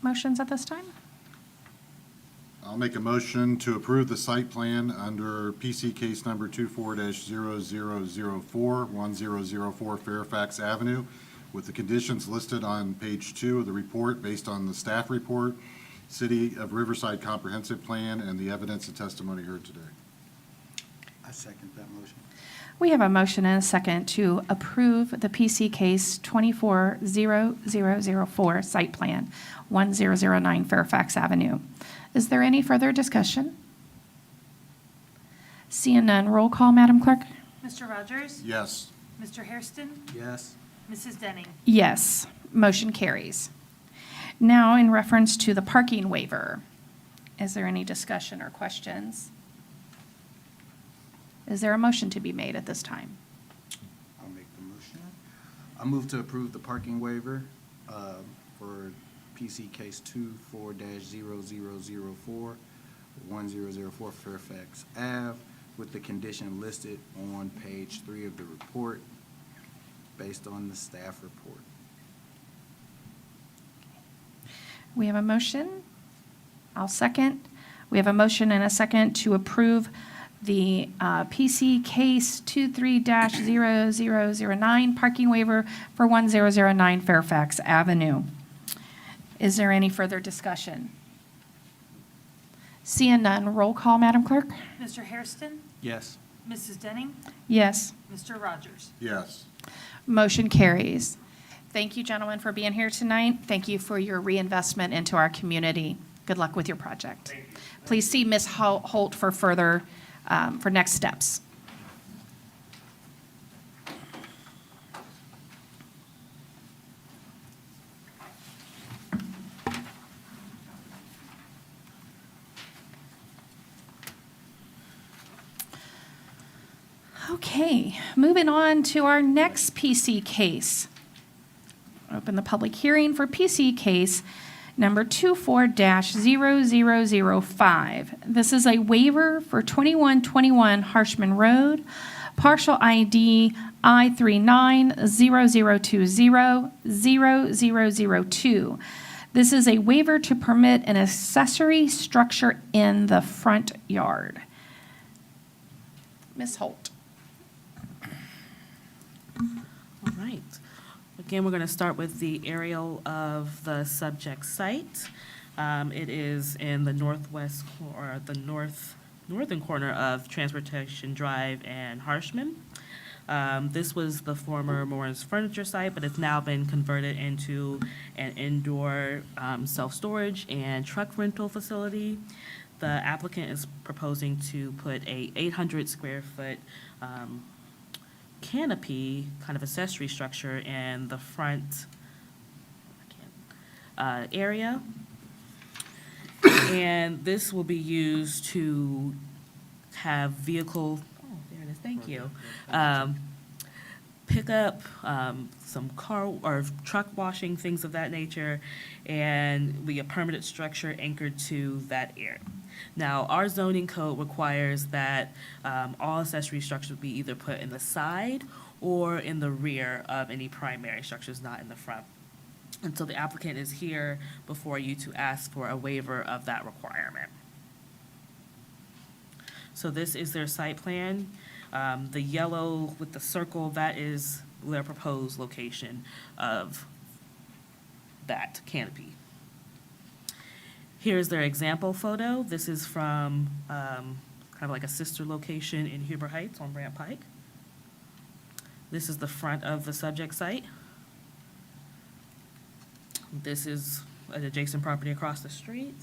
[SPEAKER 2] motions at this time?
[SPEAKER 7] I'll make a motion to approve the site plan under PC case number 24-0004-1004 Fairfax Avenue with the conditions listed on page 2 of the report based on the staff report, City of Riverside Comprehensive Plan, and the evidence and testimony heard today.
[SPEAKER 4] I second that motion.
[SPEAKER 2] We have a motion and a second to approve the PC case 24-0004 site plan, 1009 Fairfax Avenue. Is there any further discussion? Seeing none, roll call, Madam Clerk.
[SPEAKER 3] Mr. Rogers?
[SPEAKER 7] Yes.
[SPEAKER 3] Mr. Hairston?
[SPEAKER 4] Yes.
[SPEAKER 3] Mrs. Denning?
[SPEAKER 2] Yes, motion carries. Now, in reference to the parking waiver, is there any discussion or questions? Is there a motion to be made at this time?
[SPEAKER 4] I'll make the motion. I move to approve the parking waiver for PC case 24-0004-1004 Fairfax Ave with the condition listed on page 3 of the report based on the staff report.
[SPEAKER 2] We have a motion. I'll second. We have a motion and a second to approve the PC case 23-0009 parking waiver for 1009 Fairfax Avenue. Is there any further discussion? Seeing none, roll call, Madam Clerk.
[SPEAKER 3] Mr. Hairston?
[SPEAKER 4] Yes.
[SPEAKER 3] Mrs. Denning?
[SPEAKER 2] Yes.
[SPEAKER 3] Mr. Rogers?
[SPEAKER 7] Yes.
[SPEAKER 2] Motion carries. Thank you, gentlemen, for being here tonight. Thank you for your reinvestment into our community. Good luck with your project. Please see Ms. Holt for further, for next steps. Okay, moving on to our next PC case. Open the public hearing for PC case number 24-0005. This is a waiver for 2121 Harshman Road, partial ID I3900200002. This is a waiver to permit an accessory structure in the front yard. Ms. Holt.
[SPEAKER 6] All right. Again, we're going to start with the aerial of the subject site. It is in the northwest, or the northern corner of Transportation Drive and Harshman. This was the former Moran's Furniture site, but it's now been converted into an indoor self-storage and truck rental facility. The applicant is proposing to put a 800 square foot canopy, kind of accessory structure in the front area. And this will be used to have vehicle, oh, there it is, thank you. Pick up some car or truck washing, things of that nature, and be a permanent structure anchored to that area. Now, our zoning code requires that all accessory structures be either put in the side or in the rear of any primary structures, not in the front. And so the applicant is here before you to ask for a waiver of that requirement. So this is their site plan. The yellow with the circle, that is their proposed location of that canopy. Here's their example photo. This is from kind of like a sister location in Huber Heights on Brant Pike. This is the front of the subject site. This is an adjacent property across the street.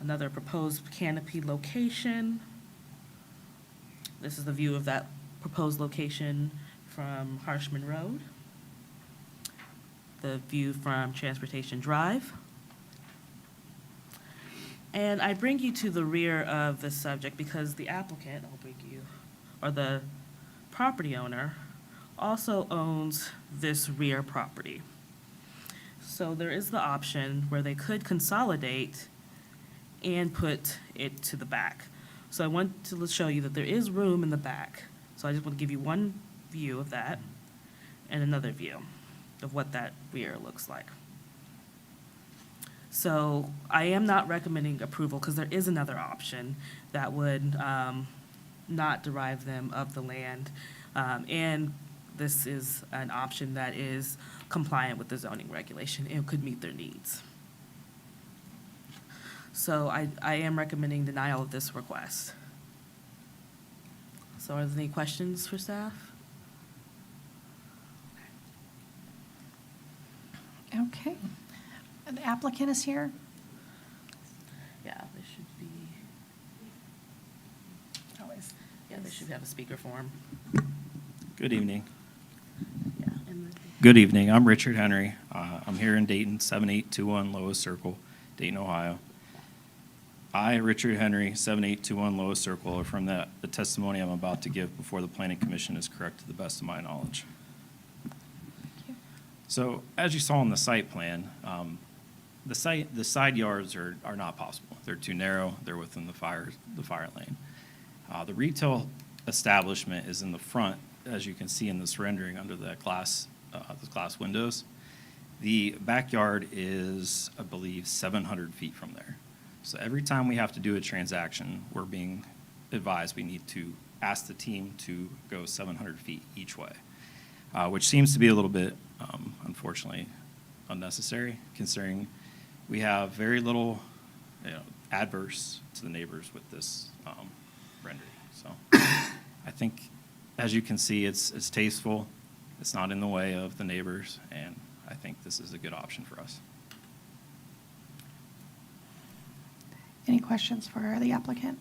[SPEAKER 6] Another proposed canopy location. This is the view of that proposed location from Harshman Road. The view from Transportation Drive. And I bring you to the rear of the subject because the applicant, or the property owner, also owns this rear property. So there is the option where they could consolidate and put it to the back. So I want to show you that there is room in the back. So I just want to give you one view of that and another view of what that rear looks like. So I am not recommending approval because there is another option that would not derive them of the land. And this is an option that is compliant with the zoning regulation and could meet their needs. So I am recommending denial of this request. So are there any questions for staff?
[SPEAKER 2] Okay. The applicant is here.
[SPEAKER 6] Yeah, there should be, yeah, they should have a speaker form.
[SPEAKER 11] Good evening.
[SPEAKER 6] Yeah. and
[SPEAKER 11] Good evening. I'm Richard Henry. I'm here in Dayton, 7821 Lois Circle, Dayton, Ohio. I, Richard Henry, 7821 Lois Circle, are from the testimony I'm about to give before the Planning Commission is correct to the best of my knowledge. So, as you saw in the site plan, the side yards are not possible. They're too narrow. They're within the fire lane. The retail establishment is in the front, as you can see in this rendering under the glass windows. The backyard is, I believe, 700 feet from there. So every time we have to do a transaction, we're being advised we need to ask the team to go 700 feet each way, which seems to be a little bit, unfortunately, unnecessary, considering we have very little, adverse to the neighbors with this rendering. So I think, as you can see, it's tasteful. It's not in the way of the neighbors, and I think this is a good option for us.
[SPEAKER 2] Any questions for the applicant?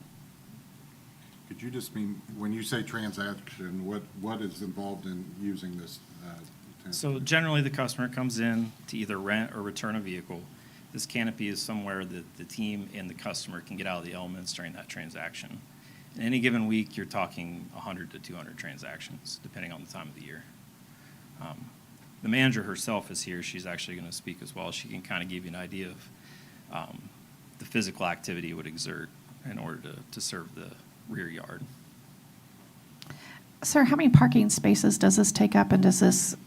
[SPEAKER 7] Could you just mean, when you say transaction, what is involved in using this?
[SPEAKER 11] So generally, the customer comes in to either rent or return a vehicle. This canopy is somewhere that the team and the customer can get out of the elements during that transaction. In any given week, you're talking 100 to 200 transactions, depending on the time of the year. The manager herself is here. She's actually going to speak as well. She can kind of give you an idea of the physical activity it would exert in order to serve the rear yard.
[SPEAKER 2] Sir, how many parking spaces does this take up, and does this,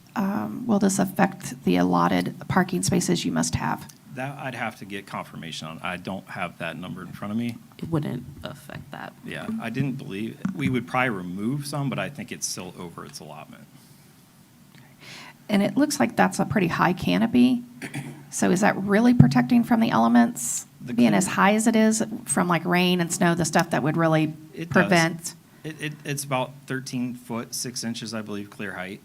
[SPEAKER 2] will this affect the allotted parking spaces you must have?
[SPEAKER 11] That I'd have to get confirmation on. I don't have that number in front of me.
[SPEAKER 6] It wouldn't affect that.
[SPEAKER 11] Yeah, I didn't believe, we would probably remove some, but I think it's still over its allotment.
[SPEAKER 2] And it looks like that's a pretty high canopy. So is that really protecting from the elements?
[SPEAKER 11] The
[SPEAKER 2] Being as
[SPEAKER 11] can-
[SPEAKER 2] high as it is from like rain and snow, the stuff that would really
[SPEAKER 11] It does.
[SPEAKER 2] prevent?
[SPEAKER 11] It's about 13 foot, 6 inches, I believe, clear height.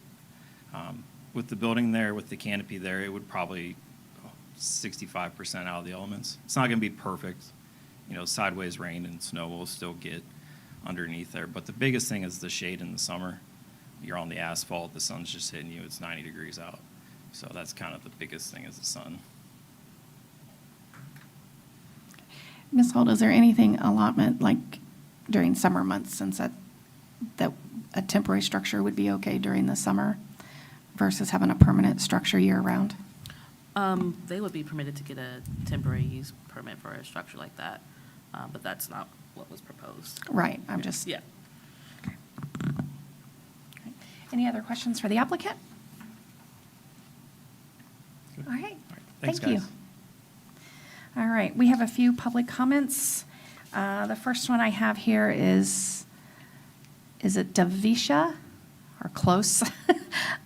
[SPEAKER 11] With the building there, with the canopy there, it would probably 65% out of the elements. It's not going to be perfect. Sideways rain and snow will still get underneath there. But the biggest thing is the shade in the summer. You're on the asphalt, the sun's just hitting you, it's 90 degrees out. So that's kind of the biggest thing is the sun.
[SPEAKER 2] Ms. Holt, is there anything allotment like during summer months, since that a temporary structure would be okay during the summer versus having a permanent structure year-round?
[SPEAKER 6] They would be permitted to get a temporary use permit for a structure like that, but that's not what was proposed.
[SPEAKER 2] Right, I'm just.
[SPEAKER 6] Yeah.
[SPEAKER 2] Any other questions for the applicant? All right.
[SPEAKER 11] Thanks,
[SPEAKER 2] Thank you.
[SPEAKER 11] guys.
[SPEAKER 2] All right, we have a few public comments. The first one I have here is it Davisha, or close,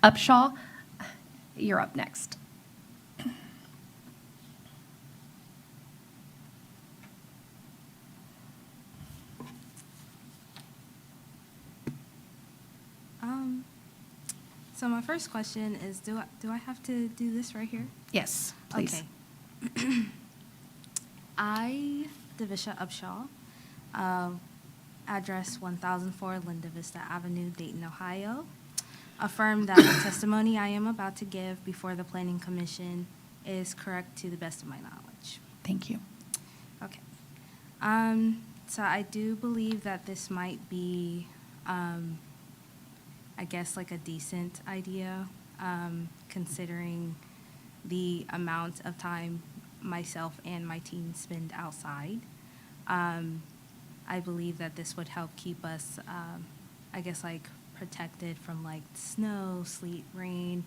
[SPEAKER 2] Upshaw? You're up next.
[SPEAKER 12] So my first question is, do I have to do this right here?
[SPEAKER 2] Yes, please.
[SPEAKER 12] Okay. I, Davisha Upshaw, address 1004 Linda Vista Avenue, Dayton, Ohio, affirm that the testimony I am about to give before the Planning Commission is correct to the best of my knowledge.
[SPEAKER 2] Thank you.
[SPEAKER 12] Okay. So I do believe that this might be, I guess, like a decent idea, considering the amount of time myself and my team spend outside. I believe that this would help keep us, I guess, like protected from like snow, sleet, rain.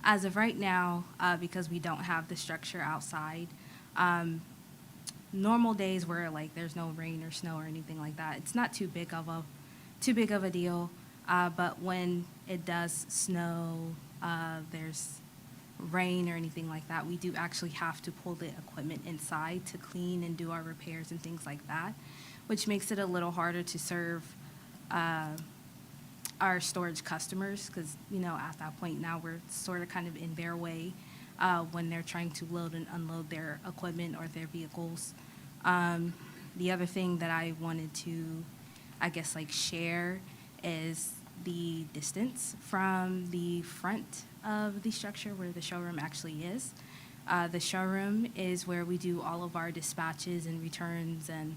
[SPEAKER 12] As of right now, because we don't have the structure outside, normal days where like there's no rain or snow or anything like that, it's not too big of a deal. But when it does snow, there's rain or anything like that, we do actually have to pull the equipment inside to clean and do our repairs and things like that, which makes it a little harder to serve our storage customers, because, you know, at that point now we're sort of kind of in their way when they're trying to load and unload their equipment or their vehicles. The other thing that I wanted to, I guess, like share is the distance from the front of the structure where the showroom actually is. The showroom is where we do all of our dispatches and returns and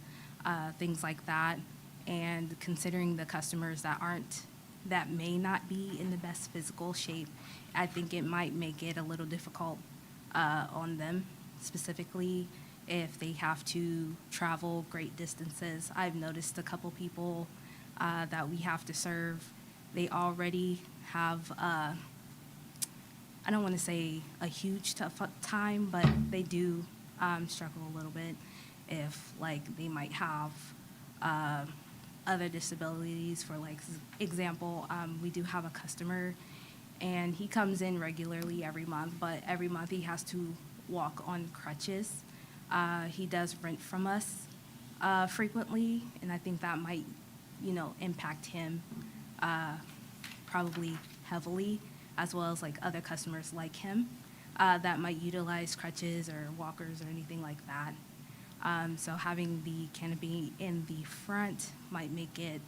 [SPEAKER 12] things like that. And considering the customers that may not be in the best physical shape, I think it might make it a little difficult on them, specifically if they have to travel great distances. I've noticed a couple people that we have to serve, they already have, I don't want to say a huge tough time, but they do struggle a little bit if, like, they might have other disabilities. For, like, example, we do have a customer, and he comes in regularly every month, but every month he has to walk on crutches. He does rent from us frequently, and I think that might, you know, impact him probably heavily, as well as like other customers like him that might utilize crutches or walkers or anything like that. So having the canopy in the front might make it,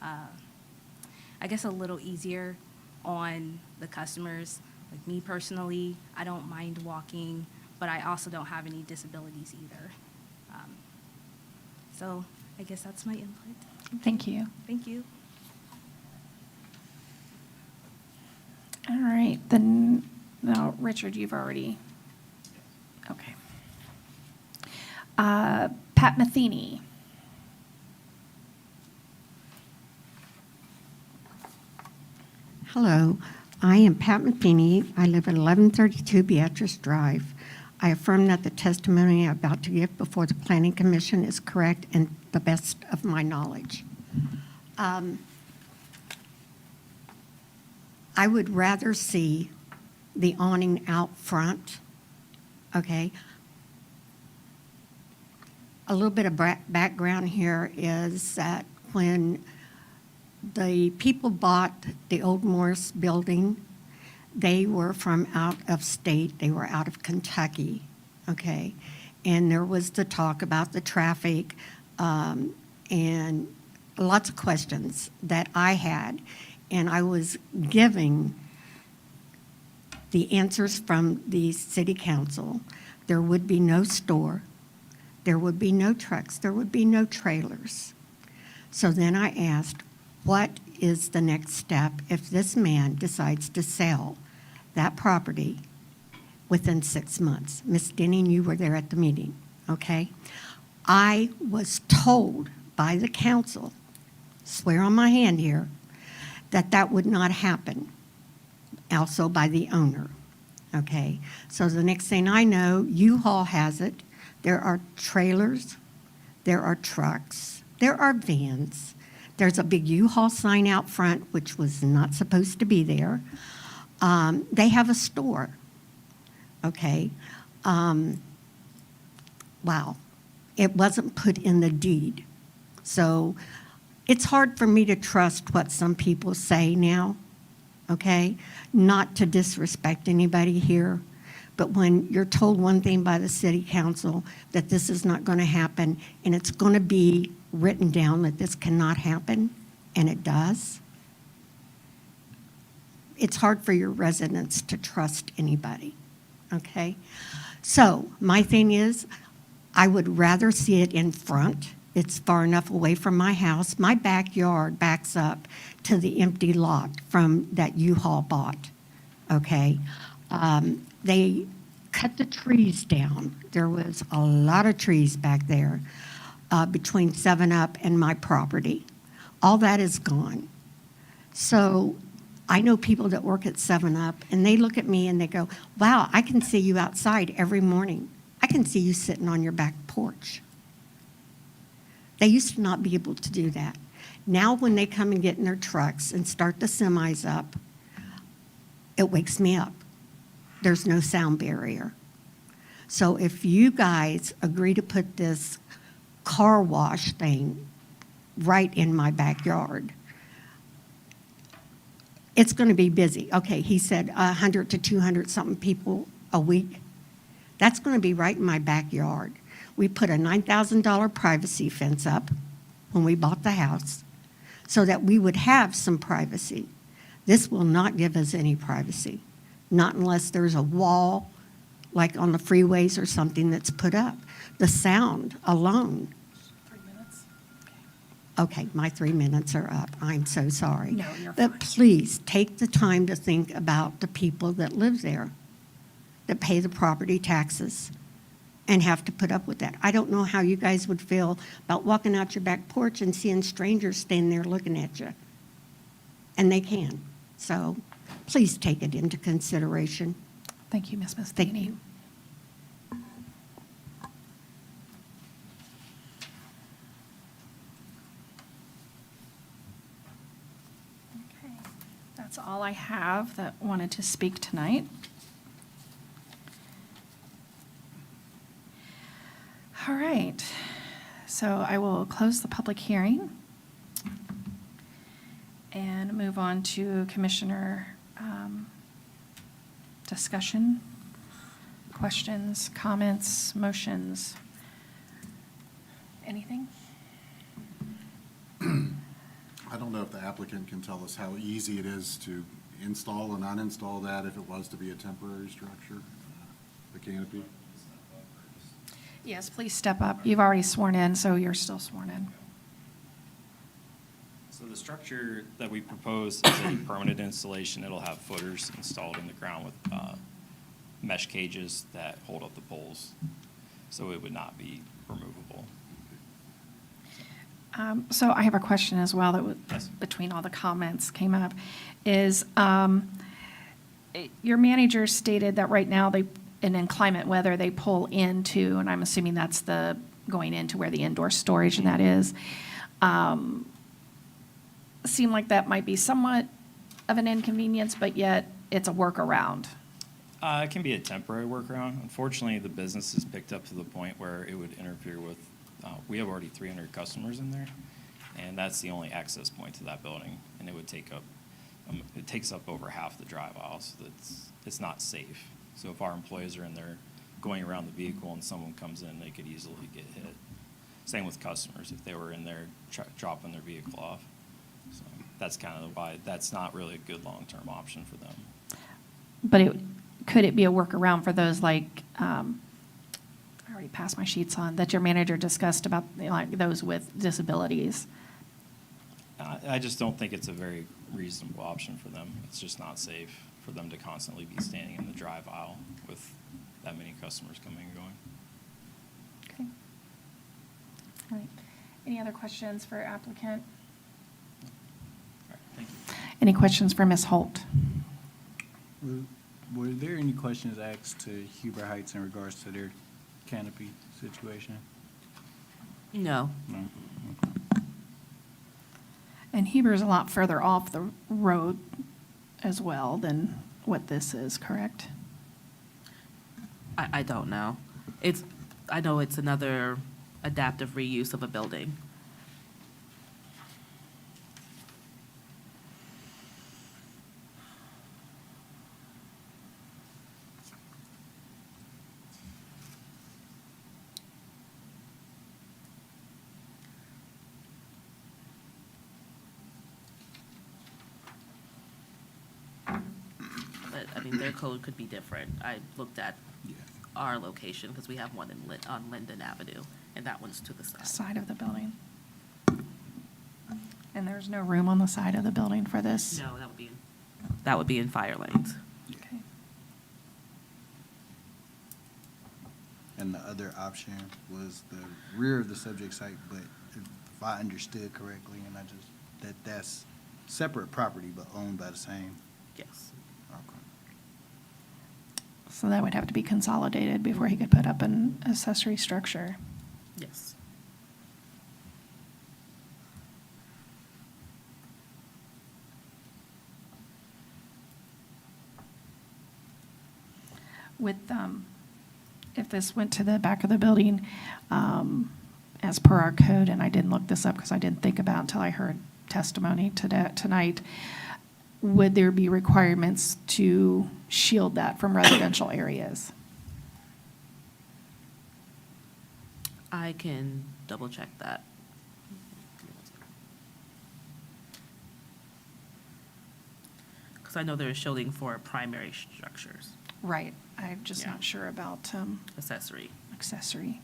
[SPEAKER 12] I guess, a little easier on the customers. Like me personally, I don't mind walking, but I also don't have any disabilities either. So I guess that's my input.
[SPEAKER 2] Thank you.
[SPEAKER 12] Thank you.
[SPEAKER 2] All right, then, now, Richard, you've already, okay. Pat Metheny.
[SPEAKER 13] Hello, I am Pat Metheny. I live at 1132 Beatrice Drive. I affirm that the testimony I'm about to give before the Planning Commission is correct and the best of my knowledge. I would rather see the awning out front, okay? A little bit of background here is that when the people bought the old Morris building, they were from out of state. They were out of Kentucky, okay? And there was the talk about the traffic and lots of questions that I had. And I was giving the answers from the city council. There would be no store. There would be no trucks. There would be no trailers. So then I asked, what is the next step if this man decides to sell that property within 6 months? Ms. Denning, you were there at the meeting, okay? I was told by the council, swear on my hand here, that that would not happen, also by the owner, okay? So the next thing I know, U-Haul has it. There are trailers, there are trucks, there are vans. There's a big U-Haul sign out front, which was not supposed to be there. They have a store, okay? Wow. It wasn't put in the deed. So it's hard for me to trust what some people say now, okay? Not to disrespect anybody here, but when you're told one thing by the city council that this is not going to happen, and it's going to be written down that this cannot happen, and it does, it's hard for your residents to trust anybody, okay? So my thing is, I would rather see it in front. It's far enough away from my house. My backyard backs up to the empty lot from that U-Haul bought, okay? They cut the trees down. There was a lot of trees back there between 7-Up and my property. All that is gone. So I know people that work at 7-Up, and they look at me and they go, wow, I can see you outside every morning. I can see you sitting on your back porch. They used to not be able to do that. Now when they come and get in their trucks and start the semis up, it wakes me up. There's no sound barrier. So if you guys agree to put this car wash thing right in my backyard, it's going to be busy. Okay, he said 100 to 200 something people a week. That's going to be right in my backyard. We put a $9,000 privacy fence up when we bought the house so that we would have some privacy. This will not give us any privacy, not unless there's a wall like on the freeways or something that's put up. The sound alone.
[SPEAKER 2] 3 minutes?
[SPEAKER 13] Okay, my 3 minutes are up. I'm so sorry.
[SPEAKER 2] No, you're
[SPEAKER 13] But
[SPEAKER 2] fine.
[SPEAKER 13] please take the time to think about the people that live there, that pay the property taxes and have to put up with that. I don't know how you guys would feel about walking out your back porch and seeing strangers standing there looking at you. And they can. So please take it into consideration.
[SPEAKER 2] Thank you, Ms.
[SPEAKER 13] Thank
[SPEAKER 2] Mastini.
[SPEAKER 13] you.
[SPEAKER 2] Okay, that's all I have that wanted to speak tonight. All right, so I will close the public hearing and move on to Commissioner discussion, questions, comments, motions. Anything?
[SPEAKER 7] I don't know if the applicant can tell us how easy it is to install and uninstall that if it was to be a temporary structure, the canopy.
[SPEAKER 2] Yes, please step up. You've already sworn in, so you're still sworn in.
[SPEAKER 11] So the structure that we propose is a permanent installation. It'll have footers installed in the ground with mesh cages that hold up the poles, so it would not be removable.
[SPEAKER 2] So I have a question as well that
[SPEAKER 11] Yes.
[SPEAKER 2] between all the comments came up, is your manager stated that right now and in inclement weather, they pull into, and I'm assuming that's going into where the indoor storage and that is. Seem like that might be somewhat of an inconvenience, but yet it's a workaround.
[SPEAKER 11] It can be a temporary workaround. Unfortunately, the business has picked up to the point where it would interfere with, we have already 300 customers in there, and that's the only access point to that building, and it would take up, it takes up over half the drive aisle, so it's not safe. So if our employees are in there going around the vehicle and someone comes in, they could easily get hit. Same with customers, if they were in there dropping their vehicle off. So that's kind of why that's not really a good long-term option for them.
[SPEAKER 2] But could it be a workaround for those like, I already passed my sheets on, that your manager discussed about like those with disabilities?
[SPEAKER 11] I just don't think it's a very reasonable option for them. It's just not safe for them to constantly be standing in the drive aisle with that many customers coming and going.
[SPEAKER 2] Okay. All right. Any other questions for applicant?
[SPEAKER 11] All right, thank you.
[SPEAKER 2] Any questions for Ms. Holt?
[SPEAKER 4] Were there any questions asked to Huber Heights in regards to their canopy situation?
[SPEAKER 6] No.
[SPEAKER 4] No?
[SPEAKER 2] And Heber's a lot further off the road as well than what this is, correct?
[SPEAKER 6] I don't know. I know it's another adaptive reuse of a building. But, I mean, their code could be different. I looked at our location, because we have one on Linden Avenue, and that one's to the side.
[SPEAKER 2] Side of the building. And there's no room on the side of the building for this?
[SPEAKER 6] No, that would be in fire lanes.
[SPEAKER 2] Okay.
[SPEAKER 4] And the other option was the rear of the subject site, but if I understood correctly, and that's separate property but owned by the same.
[SPEAKER 6] Yes.
[SPEAKER 4] Okay.
[SPEAKER 2] So that would have to be consolidated before he could put up an accessory structure.
[SPEAKER 6] Yes.
[SPEAKER 2] With, if this went to the back of the building, as per our code, and I didn't look this up because I didn't think about it until I heard testimony tonight, would there be requirements to shield that from residential areas?
[SPEAKER 6] I can double check that. Because I know they're shielding for primary structures,
[SPEAKER 2] Right, I'm just
[SPEAKER 6] Yeah.
[SPEAKER 2] not sure about
[SPEAKER 6] accessory.
[SPEAKER 2] accessory.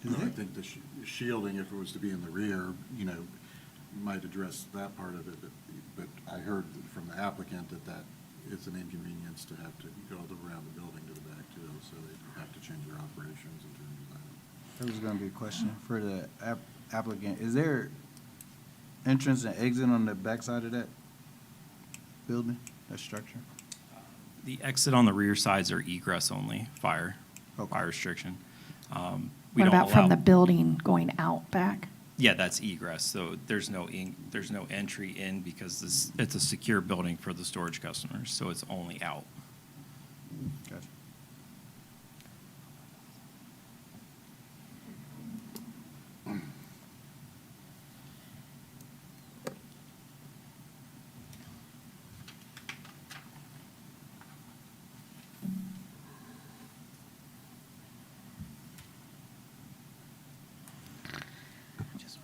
[SPEAKER 7] I think the shielding, if it was to be in the rear, might address that part of it, but I heard from the applicant that it's an inconvenience to have to go around the building to the back too, so they have to change their operations in terms of that.
[SPEAKER 4] There was gonna be a question for the applicant. Is there entrance and exit on the backside of that building, that structure?
[SPEAKER 11] The exit on the rear sides are egress only, fire
[SPEAKER 4] Okay.
[SPEAKER 11] restriction. We
[SPEAKER 2] What
[SPEAKER 11] don't
[SPEAKER 2] about from the
[SPEAKER 11] allow-
[SPEAKER 2] building going out back?
[SPEAKER 11] Yeah, that's egress, so there's no entry in because it's a secure building for the storage customers, so it's only out.
[SPEAKER 4] Gotcha.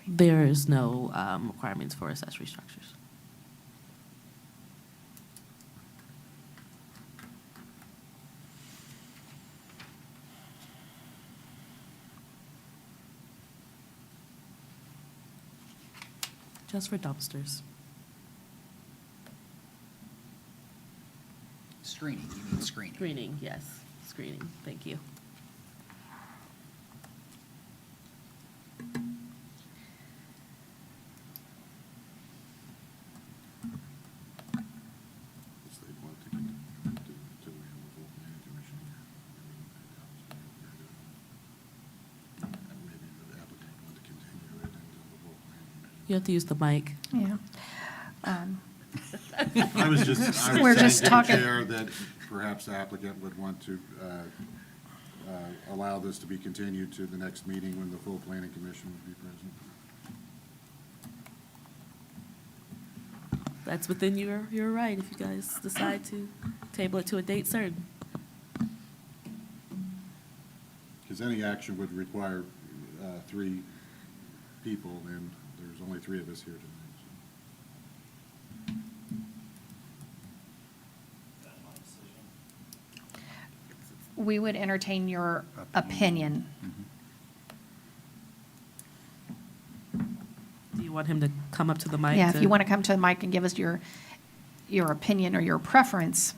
[SPEAKER 6] There is no requirements for accessory structures. Just for dumpsters.
[SPEAKER 14] Screening, you mean screening?
[SPEAKER 6] Screening, yes, screening, thank you.
[SPEAKER 7] If they want to get to we have a full planning commission here. Maybe the applicant want to continue it until the full planning commission.
[SPEAKER 6] You have to use the mic.
[SPEAKER 2] Yeah.
[SPEAKER 7] I was just,
[SPEAKER 2] We're
[SPEAKER 7] saying
[SPEAKER 2] just
[SPEAKER 7] to the
[SPEAKER 2] talking-
[SPEAKER 7] chair that perhaps the applicant would want to allow this to be continued to the next meeting when the full planning commission would be present.
[SPEAKER 6] That's within your right if you guys decide to table it to a date certain.
[SPEAKER 7] Because any action would require 3 people, and there's only 3 of us here tonight.
[SPEAKER 2] We would entertain your opinion.
[SPEAKER 6] Do you want him to come up to the mic?
[SPEAKER 2] Yeah, if you want to come to the mic and give us your opinion or your preference,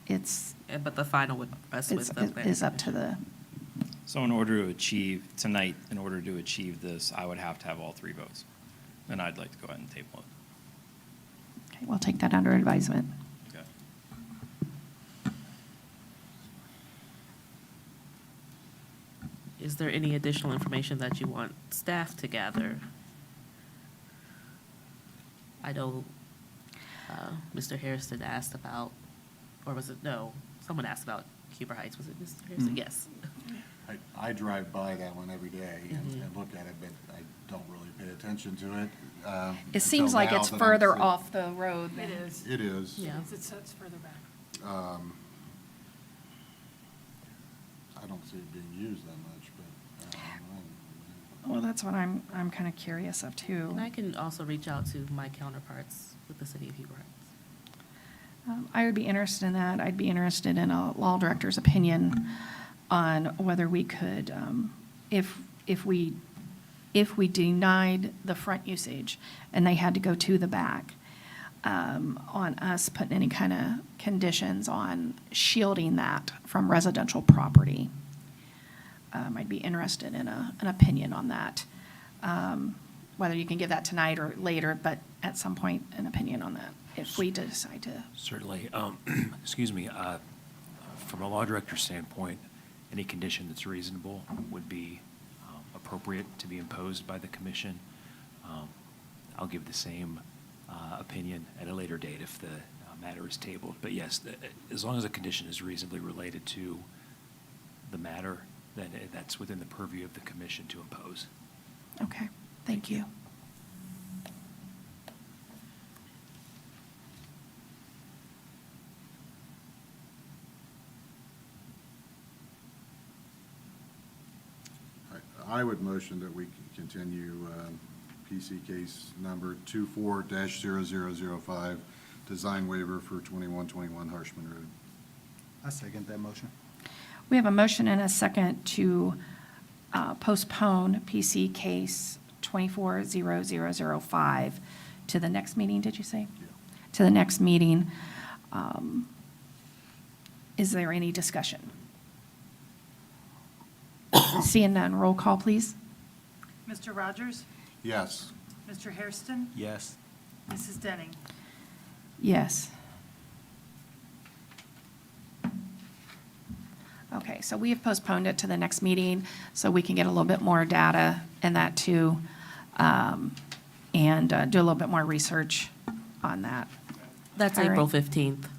[SPEAKER 2] it's,
[SPEAKER 6] But the final would rest
[SPEAKER 2] it's,
[SPEAKER 6] with the planning
[SPEAKER 2] is up to
[SPEAKER 6] commission.
[SPEAKER 11] So in order to achieve, tonight, in order to achieve this, I would have to have all 3 votes. And I'd like to go ahead and table it.
[SPEAKER 2] Okay, we'll take that under advisement.
[SPEAKER 11] Okay.
[SPEAKER 6] Is there any additional information that you want staff to gather? I know Mr. Harrison asked about, or was it, no, someone asked about Huber Heights. Was it Mr. Harrison? Yes.
[SPEAKER 7] I drive by that one every day and
[SPEAKER 6] Mhm.
[SPEAKER 7] look at it, but I don't really pay attention to it.
[SPEAKER 2] It seems like it's further off the road
[SPEAKER 3] It
[SPEAKER 2] than.
[SPEAKER 3] is.
[SPEAKER 7] It is.
[SPEAKER 6] Yeah.
[SPEAKER 3] It's further back.
[SPEAKER 7] I don't see it being used that much, but,
[SPEAKER 2] Well, that's what I'm kind of curious of too.
[SPEAKER 6] And I can also reach out to my counterparts with the city of Huber Heights.
[SPEAKER 2] I would be interested in that. I'd be interested in a law director's opinion on whether we could, if we denied the front usage and they had to go to the back, on us putting any kind of conditions on shielding that from residential property. I'd be interested in an opinion on that. Whether you can give that tonight or later, but at some point, an opinion on that, if we decide to.
[SPEAKER 14] Certainly. Excuse me, from a law director's standpoint, any condition that's reasonable would be appropriate to be imposed by the commission. I'll give the same opinion at a later date if the matter is tabled. But yes, as long as a condition is reasonably related to the matter, then that's within the purview of the commission to impose.
[SPEAKER 2] Okay, thank you.
[SPEAKER 7] I would motion that we continue PC case number 24-0005, design waiver for 2121 Harshman Road.
[SPEAKER 4] I second that motion.
[SPEAKER 2] We have a motion and a second to postpone PC case 24-0005 to the next meeting, did you say?
[SPEAKER 7] Yeah.
[SPEAKER 2] To the next meeting. Is there any discussion? Seeing none, roll call, please.
[SPEAKER 3] Mr. Rogers?
[SPEAKER 7] Yes.
[SPEAKER 3] Mr. Hairston?
[SPEAKER 4] Yes.
[SPEAKER 3] Mrs. Denning?
[SPEAKER 2] Yes. Okay, so we have postponed it to the next meeting, so we can get a little bit more data and that too, and do a little bit more research on that.
[SPEAKER 6] That's
[SPEAKER 2] All right.
[SPEAKER 6] April 15th.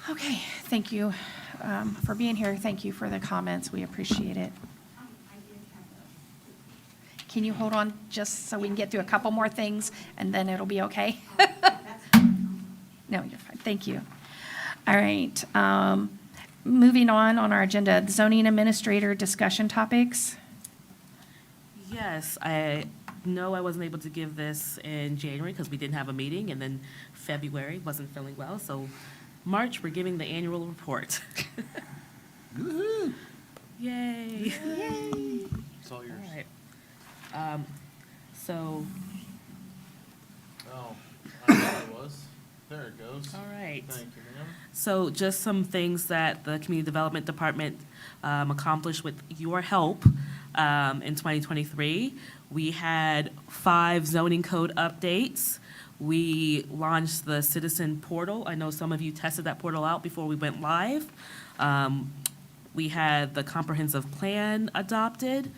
[SPEAKER 2] Okay, thank you for being here. Thank you for the comments. We appreciate it. Can you hold on just so we can get through a couple more things and then it'll be okay? No, you're fine. Thank you. All right. Moving on our agenda, zoning administrator discussion topics.
[SPEAKER 6] Yes, I know I wasn't able to give this in January because we didn't have a meeting, and then February wasn't feeling well, so March, we're giving the annual report.
[SPEAKER 4] Woo-hoo.
[SPEAKER 6] Yay.
[SPEAKER 1] It's all yours.
[SPEAKER 6] All right. So,
[SPEAKER 1] Oh, I thought it was. There it goes.
[SPEAKER 6] all right.
[SPEAKER 1] Thank you, ma'am.
[SPEAKER 6] So just some things that the Community Development Department accomplished with your help in 2023. We had 5 zoning code updates. We launched the citizen portal. I know some of you tested that portal out before we went live. We had the comprehensive plan adopted,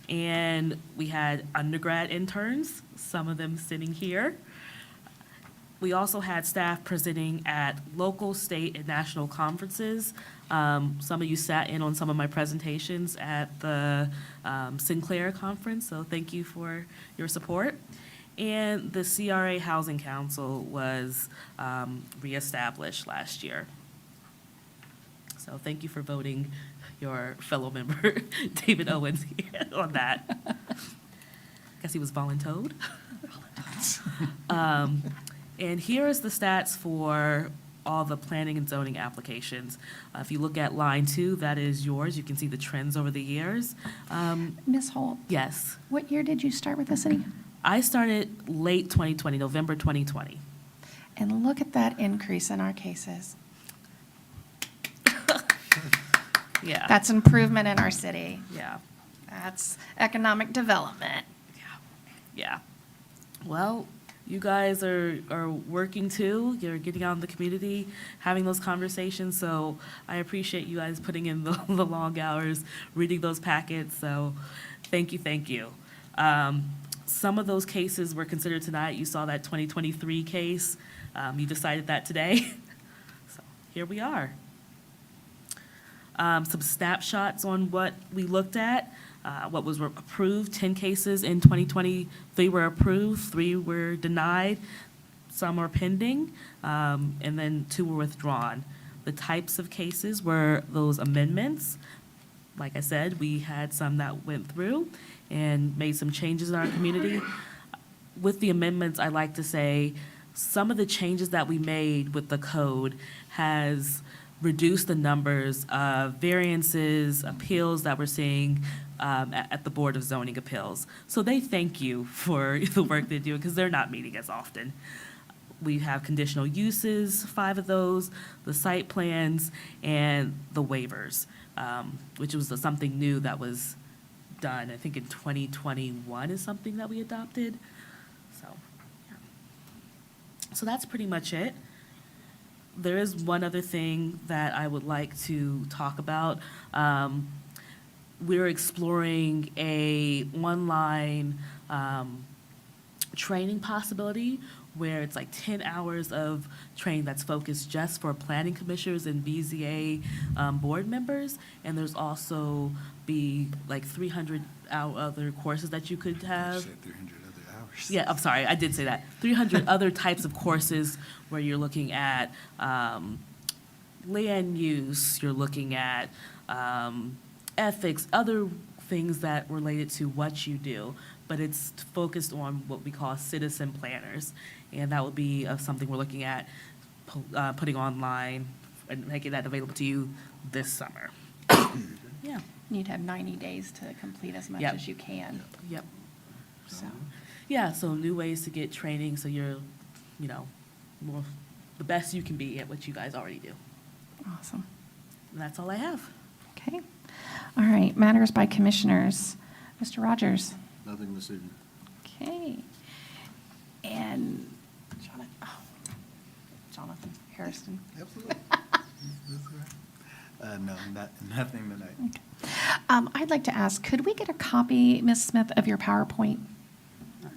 [SPEAKER 6] and we had undergrad interns, some of them sitting here. We also had staff presenting at local, state, and national conferences. Some of you sat in on some of my presentations at the Sinclair Conference, so thank you for your support. And the CRA Housing Council was reestablished last year. So thank you for voting your fellow member, David Owens, on that. Guess he was voluntold. And here is the stats for all the planning and zoning applications. If you look at line 2, that is yours. You can see the trends over the years.
[SPEAKER 2] Ms. Holt,
[SPEAKER 6] Yes,
[SPEAKER 2] what year did you start with the city?
[SPEAKER 6] I started late 2020, November 2020.
[SPEAKER 2] And look at that increase in our cases.
[SPEAKER 6] Yeah.
[SPEAKER 2] That's improvement in our city.
[SPEAKER 6] Yeah.
[SPEAKER 2] That's economic development.
[SPEAKER 6] Yeah. Well, you guys are working too. You're getting out in the community, having those conversations. So I appreciate you guys putting in the long hours, reading those packets. So thank you, thank you. Some of those cases were considered tonight. You saw that 2023 case. You decided that today. So here we are. Some snapshots on what we looked at. What was approved, 10 cases in 2023 were approved, 3 were denied, some are pending, and then 2 were withdrawn. The types of cases were those amendments. Like I said, we had some that went through and made some changes in our community. With the amendments, I like to say, some of the changes that we made with the code has reduced the numbers of variances, appeals that we're seeing at the Board of Zoning Appeals. So they thank you for the work they do, because they're not meeting as often. We have conditional uses, 5 of those, the site plans, and the waivers, which was something new that was done, I think in 2021 is something that we adopted. So, yeah. So that's pretty much it. There is one other thing that I would like to talk about. We're exploring a online training possibility where it's like 10 hours of training that's focused just for planning commissioners and BZA board members. And there's also be like 300 other courses that you could have.
[SPEAKER 4] 300 other hours.
[SPEAKER 6] Yeah, I'm sorry, I did say that. 300 other types of courses where you're looking at land use, you're looking at ethics, other things that related to what you do, but it's focused on what we call citizen planners. And that would be something we're looking at putting online and making that available to you this summer. Yeah,
[SPEAKER 2] You'd have 90 days to complete as much
[SPEAKER 6] Yep.
[SPEAKER 2] as you can.
[SPEAKER 6] yep.
[SPEAKER 2] So,
[SPEAKER 6] Yeah, so new ways to get training, so you're, more, the best you can be at what you guys already do.
[SPEAKER 2] awesome.
[SPEAKER 6] And that's all I have.
[SPEAKER 2] Okay. All right, matters by commissioners. Mr. Rogers?
[SPEAKER 7] Nothing this evening.
[SPEAKER 2] Okay. And Jonathan Harrison?
[SPEAKER 4] Absolutely. No, nothing tonight.
[SPEAKER 2] I'd like to ask, could we get a copy, Ms. Smith, of your PowerPoint?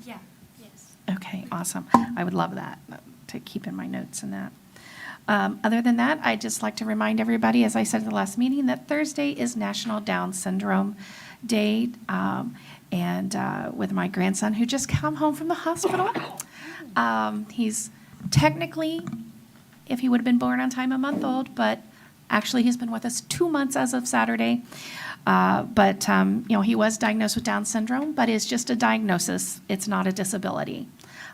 [SPEAKER 5] Yeah, yes.
[SPEAKER 2] Okay, awesome. I would love that, to keep in my notes and that. Other than that, I'd just like to remind everybody, as I said at the last meeting, that Thursday is National Down Syndrome Day. And with my grandson, who just come home from the hospital. He's technically, if he would have been born on time, a month old, but actually he's been with us 2 months as of Saturday. But he was diagnosed with Down syndrome, but it's just a diagnosis. It's not a disability,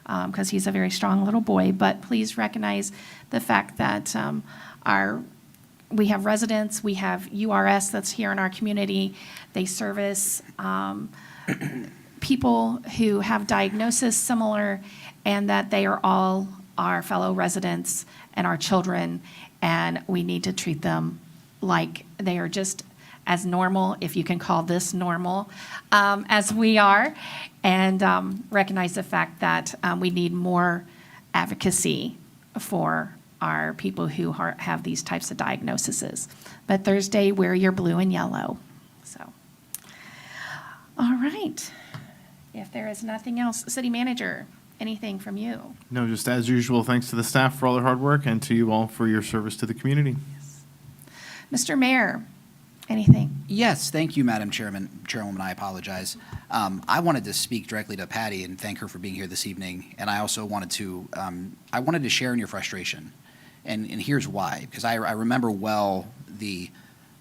[SPEAKER 2] because he's a very strong little boy. But please recognize the fact that we have residents, we have URS that's here in our community. They service people who have diagnosis similar, and that they are all our fellow residents and our children, and we need to treat them like they are just as normal, if you can call this normal, as we are, and recognize the fact that we need more advocacy for our people who have these types of diagnoses. But Thursday, wear your blue and yellow. So, all right. If there is nothing else, City Manager, anything from you?
[SPEAKER 1] No, just as usual, thanks to the staff for all their hard work and to you all for your service to the community.
[SPEAKER 2] Mr. Mayor, anything?
[SPEAKER 15] Yes, thank you, Madam Chairwoman, I apologize. I wanted to speak directly to Patty and thank her for being here this evening. And I also wanted to share in your frustration. And here's why, because I remember well the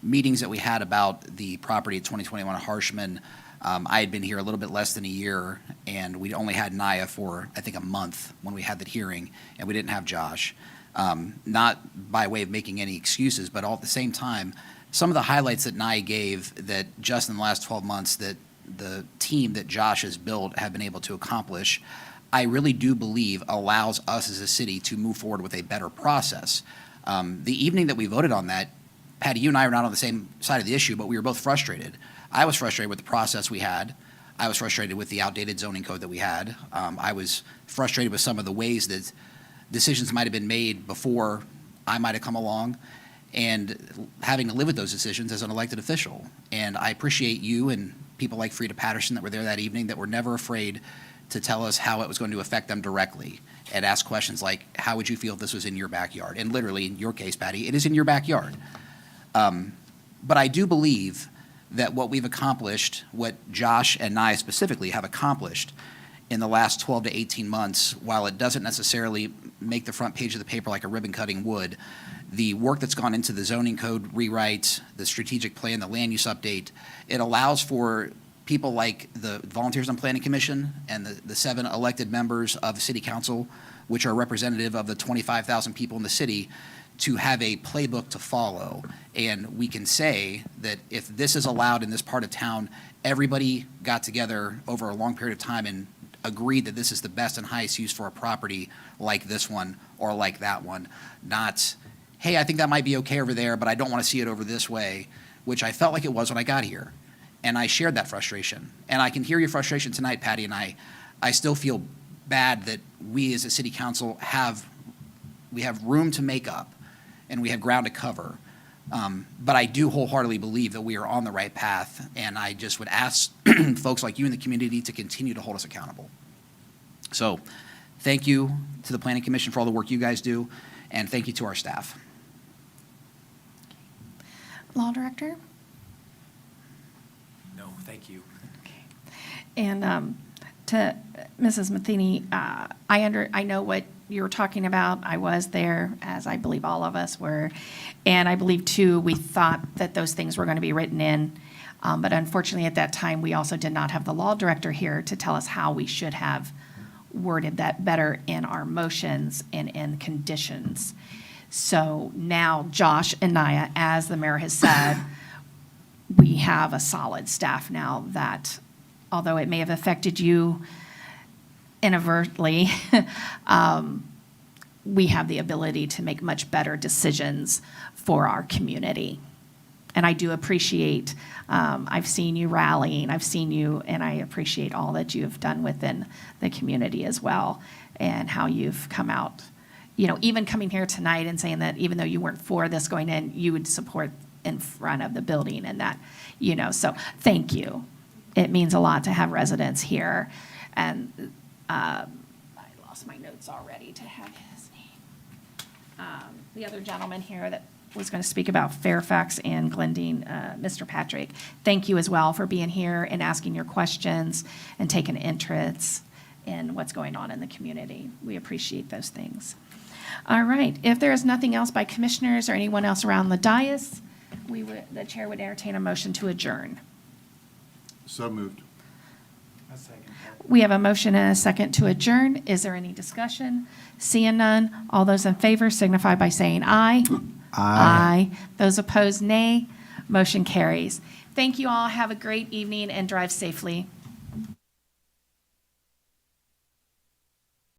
[SPEAKER 15] meetings that we had about the property at 2021 Harshman. I had been here a little bit less than a year, and we only had Naya for, I think, a month when we had that hearing, and we didn't have Josh. Not by way of making any excuses, but all at the same time, some of the highlights that Naya gave that just in the last 12 months that the team that Josh has built have been able to accomplish, I really do believe allows us as a city to move forward with a better process. The evening that we voted on that, Patty, you and I are not on the same side of the issue, but we were both frustrated. I was frustrated with the process we had. I was frustrated with the outdated zoning code that we had. I was frustrated with some of the ways that decisions might have been made before I might have come along, and having to live with those decisions as an elected official. And I appreciate you and people like Frida Patterson that were there that evening that were never afraid to tell us how it was going to affect them directly and ask questions like, how would you feel if this was in your backyard? And literally, in your case, Patty, it is in your backyard. But I do believe that what we've accomplished, what Josh and Nia specifically have accomplished in the last 12 to 18 months, while it doesn't necessarily make the front page of the paper like a ribbon cutting would, the work that's gone into the zoning code rewrite, the strategic plan, the land use update, it allows for people like the Volunteers on Planning Commission and the 7 elected members of the city council, which are representative of the 25,000 people in the city, to have a playbook to follow. And we can say that if this is allowed in this part of town, everybody got together over a long period of time and agreed that this is the best and highest use for a property like this one or like that one. Not, hey, I think that might be okay over there, but I don't want to see it over this way, which I felt like it was when I got here. And I shared that frustration. And I can hear your frustration tonight, Patty, and I still feel bad that we as a city council have room to make up and we have ground to cover. But I do wholeheartedly believe that we are on the right path, and I just would ask folks like you in the community to continue to hold us accountable. So thank you to the Planning Commission for all the work you guys do, and thank you to our staff.
[SPEAKER 2] Law Director?
[SPEAKER 14] No, thank you.
[SPEAKER 2] And to Mrs. Matheny, I know what you were talking about. I was there, as I believe all of us were. And I believe, too, we thought that those things were going to be written in. But unfortunately, at that time, we also did not have the law director here to tell us how we should have worded that better in our motions and in conditions. So now, Josh and Nia, as the mayor has said, we have a solid staff now that, although it may have affected you inadvertently, we have the ability to make much better decisions for our community. And I do appreciate, I've seen you rallying, I've seen you, and I appreciate all that you have done within the community as well, and how you've come out, even coming here tonight and saying that even though you weren't for this going in, you would support in front of the building and that, so thank you. It means a lot to have residents here. And I lost my notes already to have his name. The other gentleman here that was going to speak about Fairfax and Glendine, Mr. Patrick, thank you as well for being here and asking your questions and taking interest in what's going on in the community. We appreciate those things. All right, if there is nothing else by commissioners or anyone else around the dais, the chair would entertain a motion to adjourn.
[SPEAKER 7] So moved.
[SPEAKER 2] We have a motion and a second to adjourn. Is there any discussion? Seeing none, all those in favor signify by saying aye. Aye. Those opposed, nay. Motion carries. Thank you all. Have a great evening and drive safely.